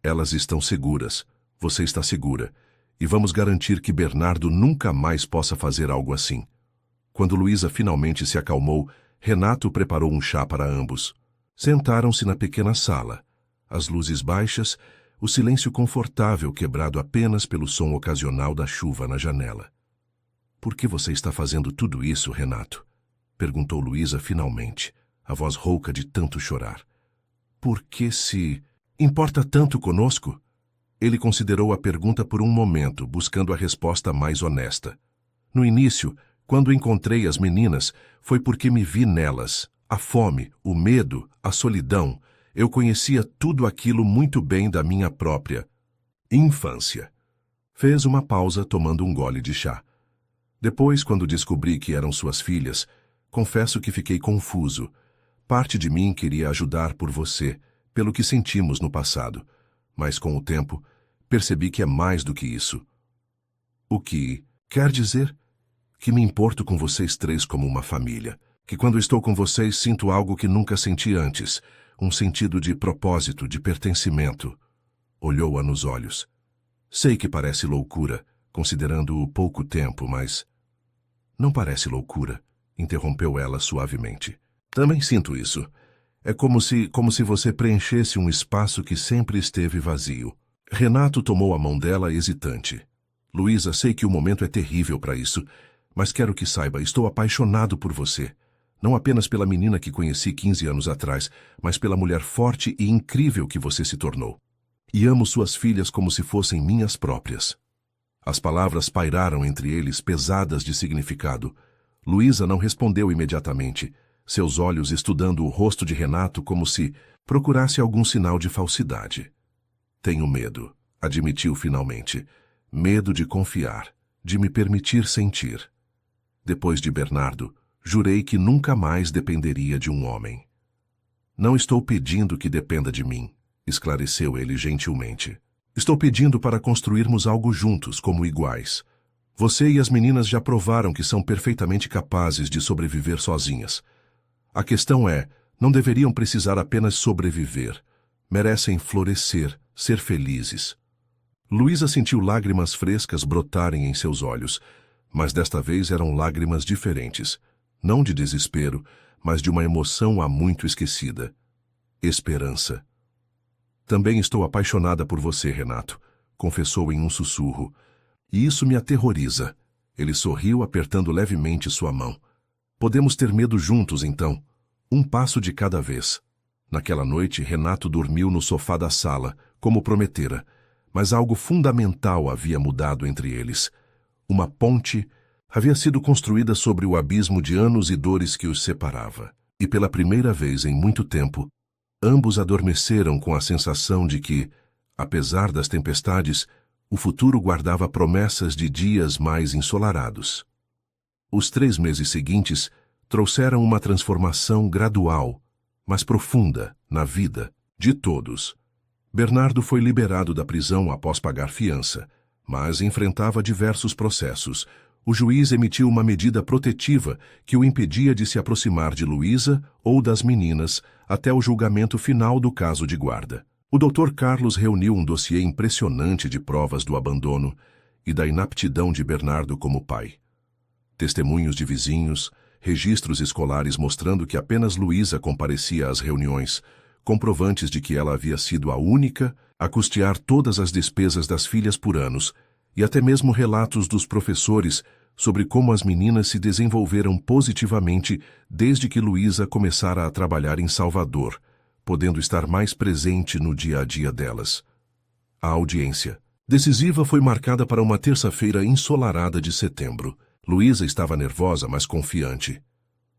"Elas estão seguras, você está segura. E vamos garantir que Bernardo nunca mais possa fazer algo assim." Quando Luísa finalmente se acalmou, Renato preparou um chá para ambos. Sentaram-se na pequena sala, as luzes baixas, o silêncio confortável quebrado apenas pelo som ocasional da chuva na janela. "Por que você está fazendo tudo isso, Renato?" perguntou Luísa finalmente, a voz rouca de tanto chorar. "Por que se importa tanto conosco?" Ele considerou a pergunta por um momento, buscando a resposta mais honesta. "No início, quando encontrei as meninas, foi porque me vi nelas. A fome, o medo, a solidão. Eu conhecia tudo aquilo muito bem da minha própria infância." Fez uma pausa, tomando um gole de chá. "Depois, quando descobri que eram suas filhas, confesso que fiquei confuso. Parte de mim queria ajudar por você, pelo que sentimos no passado. Mas, com o tempo, percebi que é mais do que isso." "O que quer dizer?" "Que me importo com vocês 3 como uma família. Que quando estou com vocês sinto algo que nunca senti antes. Um sentido de propósito, de pertencimento." Olhou-a nos olhos. "Sei que parece loucura, considerando o pouco tempo, mas..." "Não parece loucura", interrompeu ela suavemente. "Também sinto isso. É como se você preenchesse um espaço que sempre esteve vazio." Renato tomou a mão dela hesitante. Luísa, sei que o momento é terrível para isso, mas quero que saiba, estou apaixonado por você. Não apenas pela menina que conheci 15 anos atrás, mas pela mulher forte e incrível que você se tornou. E amo suas filhas como se fossem minhas próprias. As palavras pairaram entre eles, pesadas de significado. Luísa não respondeu imediatamente, seus olhos estudando o rosto de Renato como se procurasse algum sinal de falsidade. Tenho medo, admitiu finalmente. Medo de confiar, de me permitir sentir. Depois de Bernardo, jurei que nunca mais dependeria de um homem. Não estou pedindo que dependa de mim, esclareceu ele gentilmente. Estou pedindo para construirmos algo juntos, como iguais. Você e as meninas já provaram que são perfeitamente capazes de sobreviver sozinhas. A questão é, não deveriam precisar apenas sobreviver. Merecem florescer, ser felizes. Luísa sentiu lágrimas frescas brotarem em seus olhos, mas desta vez eram lágrimas diferentes, não de desespero, mas de uma emoção há muito esquecida. Esperança. Também estou apaixonada por você, Renato, confessou em um sussurro. E isso me aterroriza. Ele sorriu apertando levemente sua mão. Podemos ter medo juntos, então. Um passo de cada vez. Naquela noite, Renato dormiu no sofá da sala, como prometera, mas algo fundamental havia mudado entre eles. Uma ponte havia sido construída sobre o abismo de anos e dores que os separava. E pela primeira vez em muito tempo, ambos adormeceram com a sensação de que, apesar das tempestades, o futuro guardava promessas de dias mais ensolarados. Os 3 meses seguintes trouxeram uma transformação gradual, mas profunda, na vida de todos. Bernardo foi liberado da prisão após pagar fiança, mas enfrentava diversos processos. O juiz emitiu uma medida protetiva que o impedia de se aproximar de Luísa ou das meninas até o julgamento final do caso de guarda. O Dr. Carlos reuniu um dossiê impressionante de provas do abandono e da inaptidão de Bernardo como pai. Testemunhos de vizinhos, registros escolares mostrando que apenas Luísa comparecia às reuniões, comprovantes de que ela havia sido a única a custear todas as despesas das filhas por anos, e até mesmo relatos dos professores sobre como as meninas se desenvolveram positivamente desde que Luísa começara a trabalhar em Salvador, podendo estar mais presente no dia a dia delas. A audiência decisiva foi marcada para uma terça-feira ensolarada de setembro. Luísa estava nervosa, mas confiante.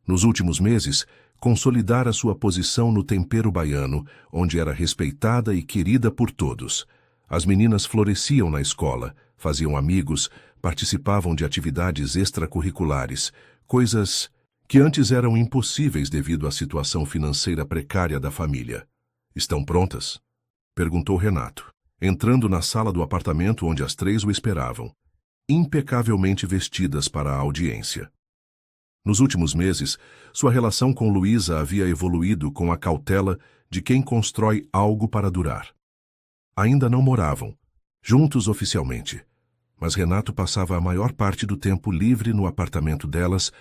Nos últimos meses, consolidara sua posição no tempero baiano, onde era respeitada e querida por todos. As meninas floresciam na escola, faziam amigos, participavam de atividades extracurriculares, coisas que antes eram impossíveis devido à situação financeira precária da família. Estão prontas? Perguntou Renato, entrando na sala do apartamento onde as 3 o esperavam, impecavelmente vestidas para a audiência. Nos últimos meses, sua relação com Luísa havia evoluído com a cautela de quem constrói algo para durar. Ainda não moravam, juntos oficialmente, mas Renato passava a maior parte do tempo livre no apartamento delas,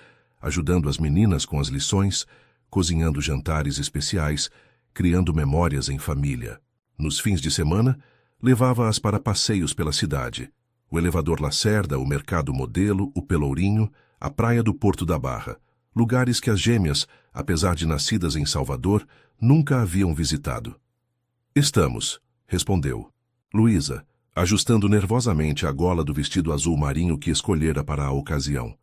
ajudando as meninas com as lições, cozinhando jantares especiais, criando memórias em família. Nos fins de semana, levava-as para passeios pela cidade. O elevador Lacerda, o Mercado Modelo, o Pelourinho, a praia do Porto da Barra, lugares que as gêmeas, apesar de nascidas em Salvador, nunca haviam visitado. Estamos, respondeu Luísa, ajustando nervosamente a gola do vestido azul marinho que escolhera para a ocasião.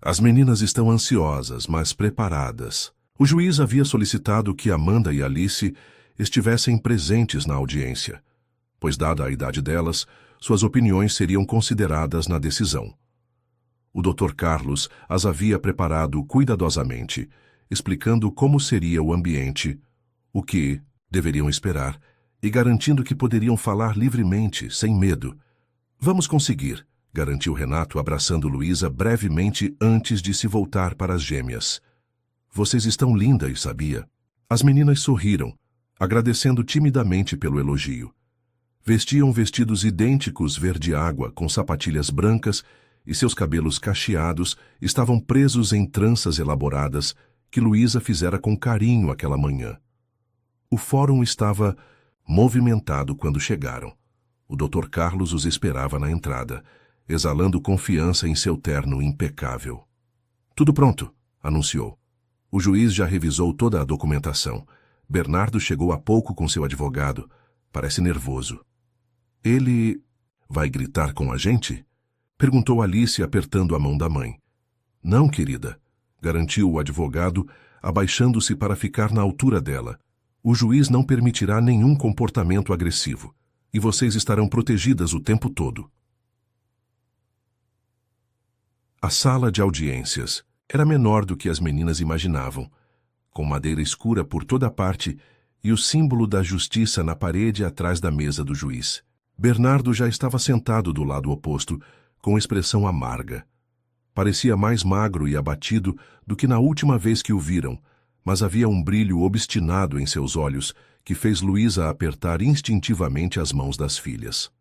As meninas estão ansiosas, mas preparadas. O juiz havia solicitado que Amanda e Alice estivessem presentes na audiência, pois, dada a idade delas, suas opiniões seriam consideradas na decisão. O Dr. Carlos as havia preparado cuidadosamente, explicando como seria o ambiente, o que deveriam esperar, e garantindo que poderiam falar livremente, sem medo. Vamos conseguir, garantiu Renato, abraçando Luísa brevemente antes de se voltar para as gêmeas. Vocês estão lindas, sabia? As meninas sorriram, agradecendo timidamente pelo elogio. Vestiam vestidos idênticos verde-água, com sapatilhas brancas, e seus cabelos cacheados estavam presos em tranças elaboradas que Luísa fizera com carinho aquela manhã. O fórum estava movimentado quando chegaram. O Dr. Carlos os esperava na entrada, exalando confiança em seu terno impecável. Tudo pronto, anunciou. O juiz já revisou toda a documentação. Bernardo chegou há pouco com seu advogado. Parece nervoso. Ele vai gritar com a gente? Perguntou Alice, apertando a mão da mãe. Não, querida, garantiu o advogado, abaixando-se para ficar na altura dela. O juiz não permitirá nenhum comportamento agressivo, e vocês estarão protegidas o tempo todo. A sala de audiências era menor do que as meninas imaginavam, com madeira escura por toda parte e o símbolo da justiça na parede atrás da mesa do juiz. Bernardo já estava sentado do lado oposto, com expressão amarga. Parecia mais magro e abatido do que na última vez que o viram, mas havia um brilho obstinado em seus olhos que fez Luísa apertar instintivamente as mãos das filhas.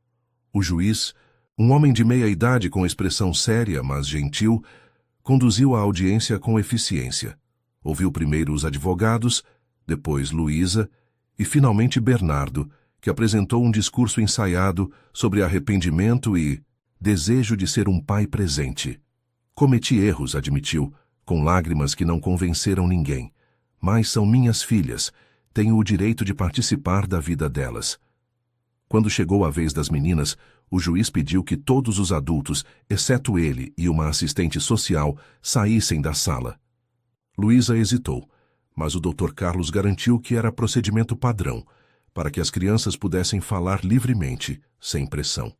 O juiz, um homem de meia idade com expressão séria, mas gentil, conduziu a audiência com eficiência. Ouviu primeiro os advogados, depois Luísa e finalmente Bernardo, que apresentou um discurso ensaiado sobre arrependimento e desejo de ser um pai presente. Cometi erros, admitiu, com lágrimas que não convenceram ninguém. Mas são minhas filhas, tenho o direito de participar da vida delas. Quando chegou a vez das meninas, o juiz pediu que todos os adultos, exceto ele e uma assistente social, saíssem da sala. Luísa hesitou, mas o Dr. Carlos garantiu que era procedimento padrão, para que as crianças pudessem falar livremente, sem pressão.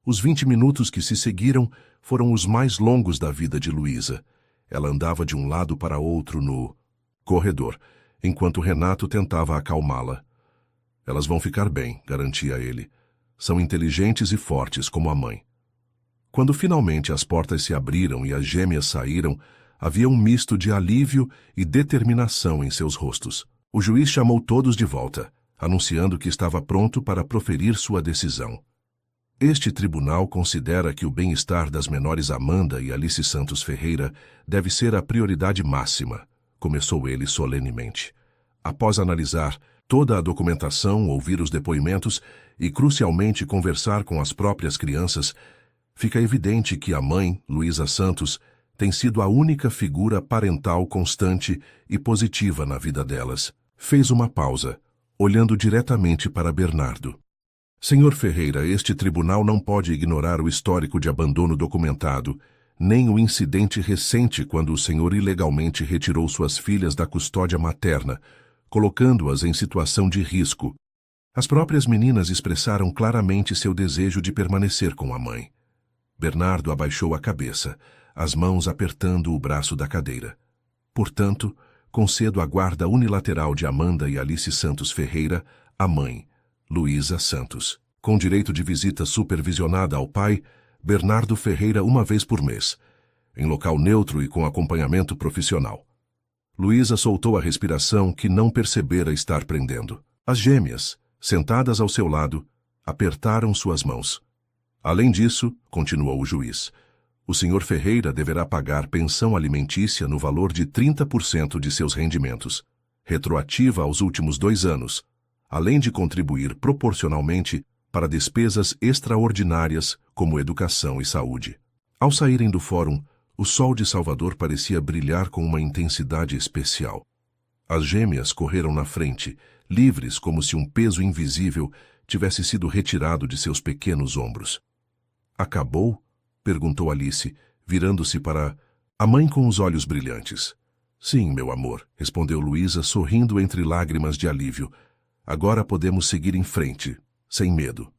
Os 20 minutos que se seguiram foram os mais longos da vida de Luísa. Ela andava de um lado para outro no corredor, enquanto Renato tentava acalmá-la. Elas vão ficar bem, garantia ele. São inteligentes e fortes como a mãe. Quando finalmente as portas se abriram e as gêmeas saíram, havia um misto de alívio e determinação em seus rostos. O juiz chamou todos de volta, anunciando que estava pronto para proferir sua decisão. Este tribunal considera que o bem-estar das menores Amanda e Alice Santos Ferreira deve ser a prioridade máxima, começou ele solenemente. Após analisar toda a documentação, ouvir os depoimentos e, crucialmente, conversar com as próprias crianças, fica evidente que a mãe, Luísa Santos, tem sido a única figura parental constante e positiva na vida delas. Fez uma pausa, olhando diretamente para Bernardo. Senhor Ferreira, este tribunal não pode ignorar o histórico de abandono documentado, nem o incidente recente quando o senhor ilegalmente retirou suas filhas da custódia materna, colocando-as em situação de risco. As próprias meninas expressaram claramente seu desejo de permanecer com a mãe. Bernardo abaixou a cabeça, as mãos apertando o braço da cadeira. Portanto, concedo a guarda unilateral de Amanda e Alice Santos Ferreira, a mãe, Luísa Santos. Com direito de visita supervisionada ao pai, Bernardo Ferreira uma vez por mês, em local neutro e com acompanhamento profissional. Luísa soltou a respiração que não percebera estar prendendo. As gêmeas, sentadas ao seu lado, apertaram suas mãos. Além disso, continuou o juiz, o senhor Ferreira deverá pagar pensão alimentícia no valor de 30% de seus rendimentos, retroativa aos últimos 2 anos, além de contribuir proporcionalmente para despesas extraordinárias como educação e saúde. Ao saírem do fórum, o sol de Salvador parecia brilhar com uma intensidade especial. As gêmeas correram na frente, livres como se um peso invisível tivesse sido retirado de seus pequenos ombros. Acabou? Perguntou Alice, virando-se para a mãe com os olhos brilhantes. Sim, meu amor, respondeu Luísa, sorrindo entre lágrimas de alívio. Agora podemos seguir em frente, sem medo.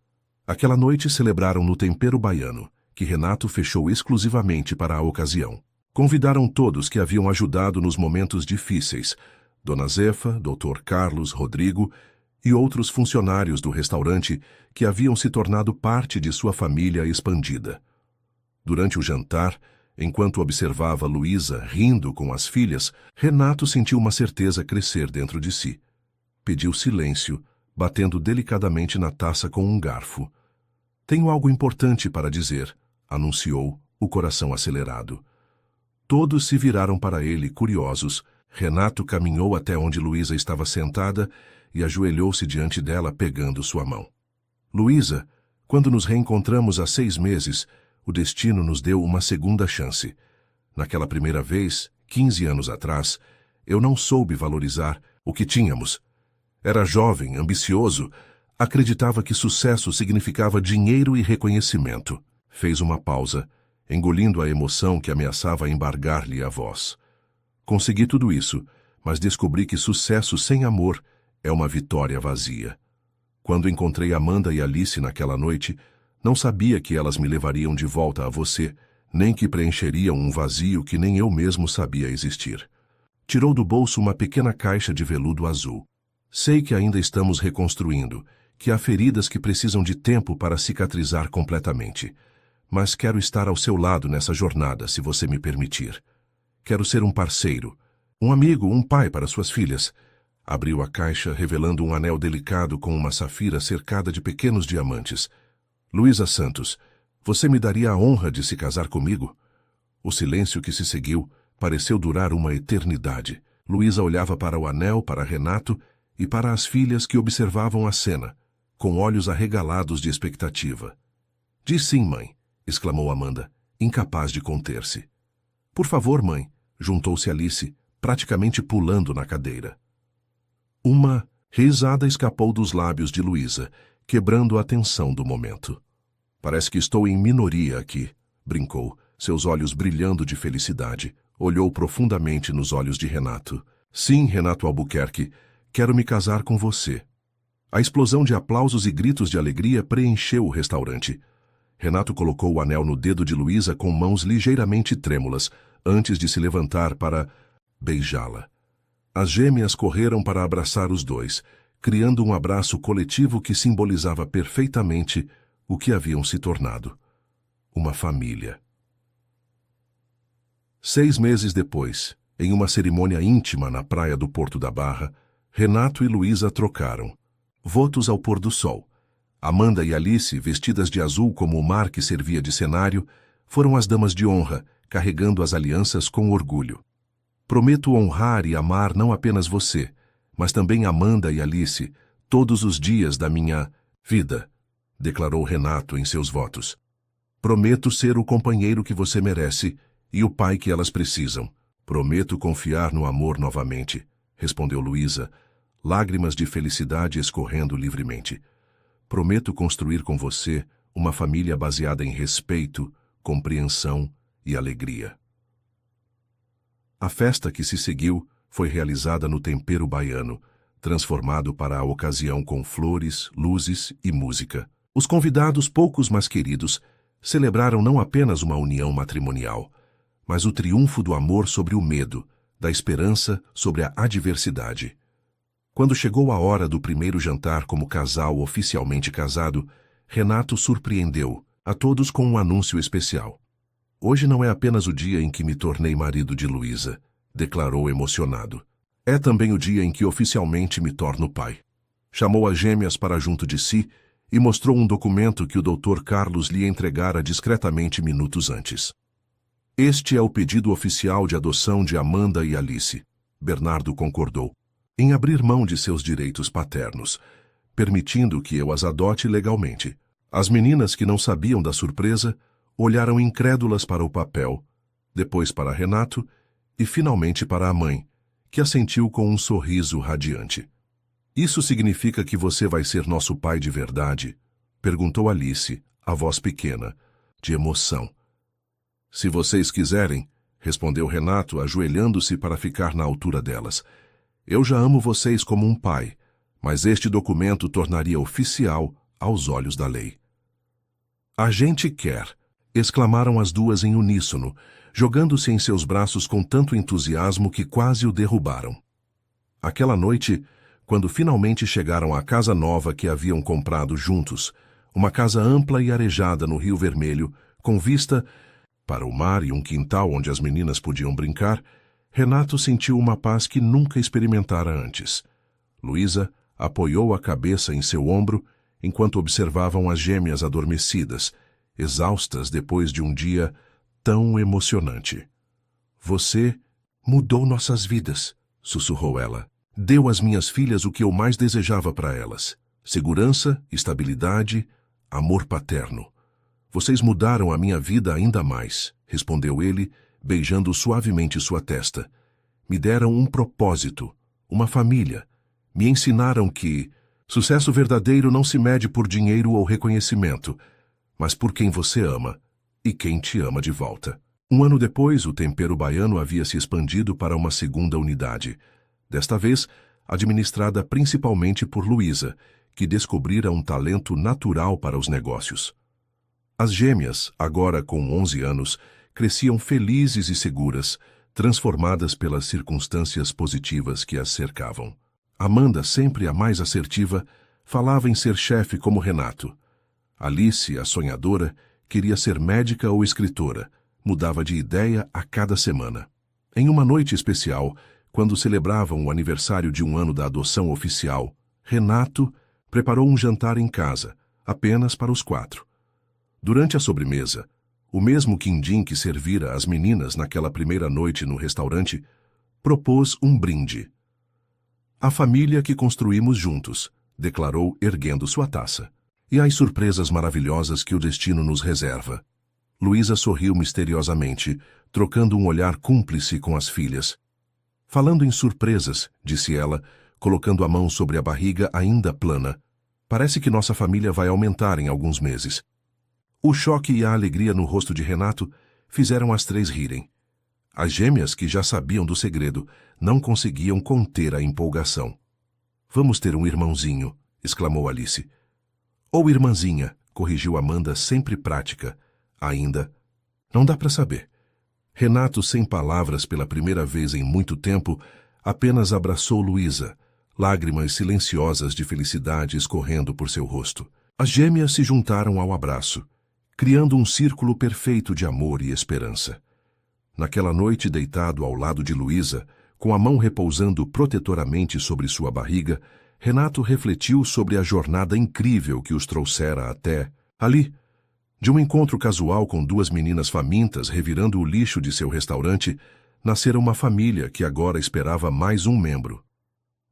Aquela noite celebraram no tempero baiano, que Renato fechou exclusivamente para a ocasião. Convidaram todos que haviam ajudado nos momentos difíceis, Dona Zefa, Dr. Carlos, Rodrigo e outros funcionários do restaurante que haviam se tornado parte de sua família expandida. Durante o jantar, enquanto observava Luísa rindo com as filhas, Renato sentiu uma certeza crescer dentro de si. Pediu silêncio, batendo delicadamente na taça com um garfo. Tenho algo importante para dizer, anunciou, o coração acelerado. Todos se viraram para ele, curiosos. Renato caminhou até onde Luísa estava sentada e ajoelhou-se diante dela, pegando sua mão. Luísa, Quando nos reencontramos há 6 meses, o destino nos deu uma segunda chance. Naquela primeira vez, 15 anos atrás, eu não soube valorizar o que tínhamos. Era jovem, ambicioso, acreditava que sucesso significava dinheiro e reconhecimento. Fez uma pausa, engolindo a emoção que ameaçava embargar-lhe a voz. Consegui tudo isso, mas descobri que sucesso sem amor é uma vitória vazia. Quando encontrei Amanda e Alice naquela noite, não sabia que elas me levariam de volta a você, nem que preencheriam um vazio que nem eu mesmo sabia existir. Tirou do bolso uma pequena caixa de veludo azul. Sei que ainda estamos reconstruindo, que há feridas que precisam de tempo para cicatrizar completamente. Mas quero estar ao seu lado nessa jornada, se você me permitir. Quero ser um parceiro, um amigo, um pai para suas filhas. Abriu a caixa, revelando um anel delicado com uma safira cercada de pequenos diamantes. Luísa Santos, você me daria a honra de se casar comigo? O silêncio que se seguiu pareceu durar uma eternidade. Luísa olhava para o anel, para Renato e para as filhas que observavam a cena, com olhos arregalados de expectativa. Diz sim, mãe, exclamou Amanda, incapaz de conter-se. Por favor, mãe, juntou-se Alice, praticamente pulando na cadeira. Uma risada escapou dos lábios de Luísa, quebrando a tensão do momento. Parece que estou em minoria aqui, brincou, seus olhos brilhando de felicidade. Olhou profundamente nos olhos de Renato. Sim, Renato Albuquerque, quero me casar com você. A explosão de aplausos e gritos de alegria preencheu o restaurante. Renato colocou o anel no dedo de Luísa com mãos ligeiramente trêmulas, antes de se levantar para beijá-la. As gêmeas correram para abraçar os dois, criando um abraço coletivo que simbolizava perfeitamente o que haviam se tornado. Uma família. 6 meses depois, em uma cerimônia íntima na praia do Porto da Barra, Renato e Luísa trocaram. Votos ao pôr do sol. Amanda e Alice, vestidas de azul como o mar que servia de cenário, foram as damas de honra, carregando as alianças com orgulho. Prometo honrar e amar não apenas você, mas também Amanda e Alice, todos os dias da minha vida, declarou Renato em seus votos. Prometo ser o companheiro que você merece e o pai que elas precisam. Prometo confiar no amor novamente, respondeu Luísa, lágrimas de felicidade escorrendo livremente. Prometo construir com você uma família baseada em respeito, compreensão e alegria. A festa que se seguiu foi realizada no tempero baiano, transformado para a ocasião com flores, luzes e música. Os convidados, poucos mas queridos, celebraram não apenas uma união matrimonial, mas o triunfo do amor sobre o medo, da esperança sobre a adversidade. Quando chegou a hora do primeiro jantar como casal oficialmente casado, Renato surpreendeu a todos com um anúncio especial. Hoje não é apenas o dia em que me tornei marido de Luísa, declarou emocionado. É também o dia em que oficialmente me torno pai. Chamou as gêmeas para junto de si e mostrou um documento que o Dr. Carlos lhe entregara discretamente minutos antes. Este é o pedido oficial de adoção de Amanda e Alice. Bernardo concordou, em abrir mão de seus direitos paternos, permitindo que eu as adote legalmente. As meninas que não sabiam da surpresa olharam incrédulas para o papel, depois para Renato e finalmente para a mãe, que assentiu com um sorriso radiante. Isso significa que você vai ser nosso pai de verdade? Perguntou Alice, a voz pequena, de emoção. Se vocês quiserem, respondeu Renato, ajoelhando-se para ficar na altura delas. Eu já amo vocês como um pai, mas este documento tornaria oficial aos olhos da lei. A gente quer, exclamaram as duas em uníssono, jogando-se em seus braços com tanto entusiasmo que quase o derrubaram. Aquela noite, quando finalmente chegaram à casa nova que haviam comprado juntos, uma casa ampla e arejada no Rio Vermelho, com vista para o mar e um quintal onde as meninas podiam brincar, Renato sentiu uma paz que nunca experimentara antes. Luísa apoiou a cabeça em seu ombro enquanto observavam as gêmeas adormecidas, exaustas depois de um dia tão emocionante. Você mudou nossas vidas, sussurrou ela. Deu às minhas filhas o que eu mais desejava para elas: segurança, estabilidade, amor paterno. Vocês mudaram a minha vida ainda mais, respondeu ele, beijando suavemente sua testa. Me deram um propósito, uma família. Me ensinaram que sucesso verdadeiro não se mede por dinheiro ou reconhecimento, mas por quem você ama e quem te ama de volta. Um ano depois, o tempero baiano havia se expandido para uma segunda unidade, desta vez administrada principalmente por Luísa, que descobrira um talento natural para os negócios. As gêmeas, agora com 11 anos, cresciam felizes e seguras, transformadas pelas circunstâncias positivas que as cercavam. Amanda, sempre a mais assertiva, falava em ser chefe como Renato. Alice, a sonhadora, queria ser médica ou escritora, mudava de ideia a cada semana. Em uma noite especial, quando celebravam o aniversário de um ano da adoção oficial, Renato preparou um jantar em casa, apenas para os 4. Durante a sobremesa, o mesmo quindim que servira às meninas naquela primeira noite no restaurante, propôs um brinde. A família que construímos juntos, declarou erguendo sua taça. E as surpresas maravilhosas que o destino nos reserva. Luísa sorriu misteriosamente, trocando um olhar cúmplice com as filhas. Falando em surpresas, disse ela, colocando a mão sobre a barriga ainda plana. Parece que nossa família vai aumentar em alguns meses. O choque e a alegria no rosto de Renato fizeram as 3 rirem. As gêmeas, que já sabiam do segredo, não conseguiam conter a empolgação. Vamos ter um irmãozinho, exclamou Alice. Ou irmãzinha, corrigiu Amanda, sempre prática. Ainda. Não dá para saber. Renato, sem palavras pela primeira vez em muito tempo, apenas abraçou Luísa, lágrimas silenciosas de felicidade escorrendo por seu rosto. As gêmeas se juntaram ao abraço, criando um círculo perfeito de amor e esperança. Naquela noite, deitado ao lado de Luísa, com a mão repousando protetoramente sobre sua barriga, Renato refletiu sobre a jornada incrível que os trouxera até ali. De um encontro casual com 2 meninas famintas revirando o lixo de seu restaurante, nascera uma família que agora esperava mais um membro.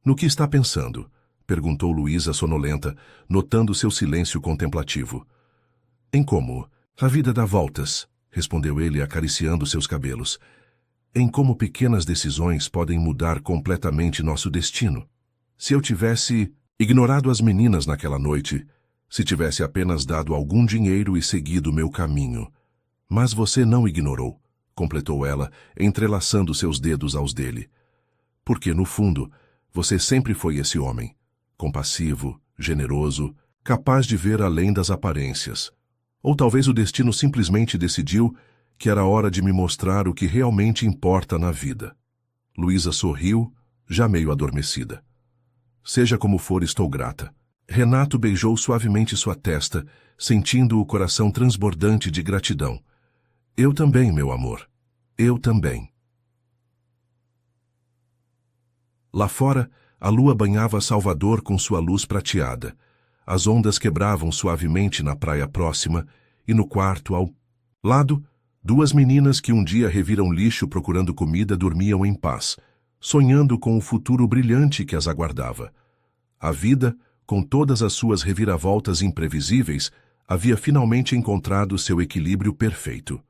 No que está pensando? Perguntou Luísa sonolenta, notando seu silêncio contemplativo. Em como? A vida dá voltas, respondeu ele acariciando seus cabelos. Em como pequenas decisões podem mudar completamente nosso destino. Se eu tivesse ignorado as meninas naquela noite, se tivesse apenas dado algum dinheiro e seguido meu caminho. Mas você não ignorou, completou ela, entrelaçando seus dedos aos dele. Porque, no fundo, você sempre foi esse homem, compassivo, generoso, capaz de ver além das aparências. Ou talvez o destino simplesmente decidiu que era hora de me mostrar o que realmente importa na vida. Luísa sorriu, já meio adormecida. Seja como for, estou grata. Renato beijou suavemente sua testa, sentindo o coração transbordante de gratidão. Eu também, meu amor. Eu também. Lá fora, a lua banhava Salvador com sua luz prateada. As ondas quebravam suavemente na praia próxima e no quarto ao lado, 2 meninas que um dia reviram lixo procurando comida dormiam em paz, sonhando com o futuro brilhante que as aguardava. A vida, com todas as suas reviravoltas imprevisíveis, havia finalmente encontrado seu equilíbrio perfeito.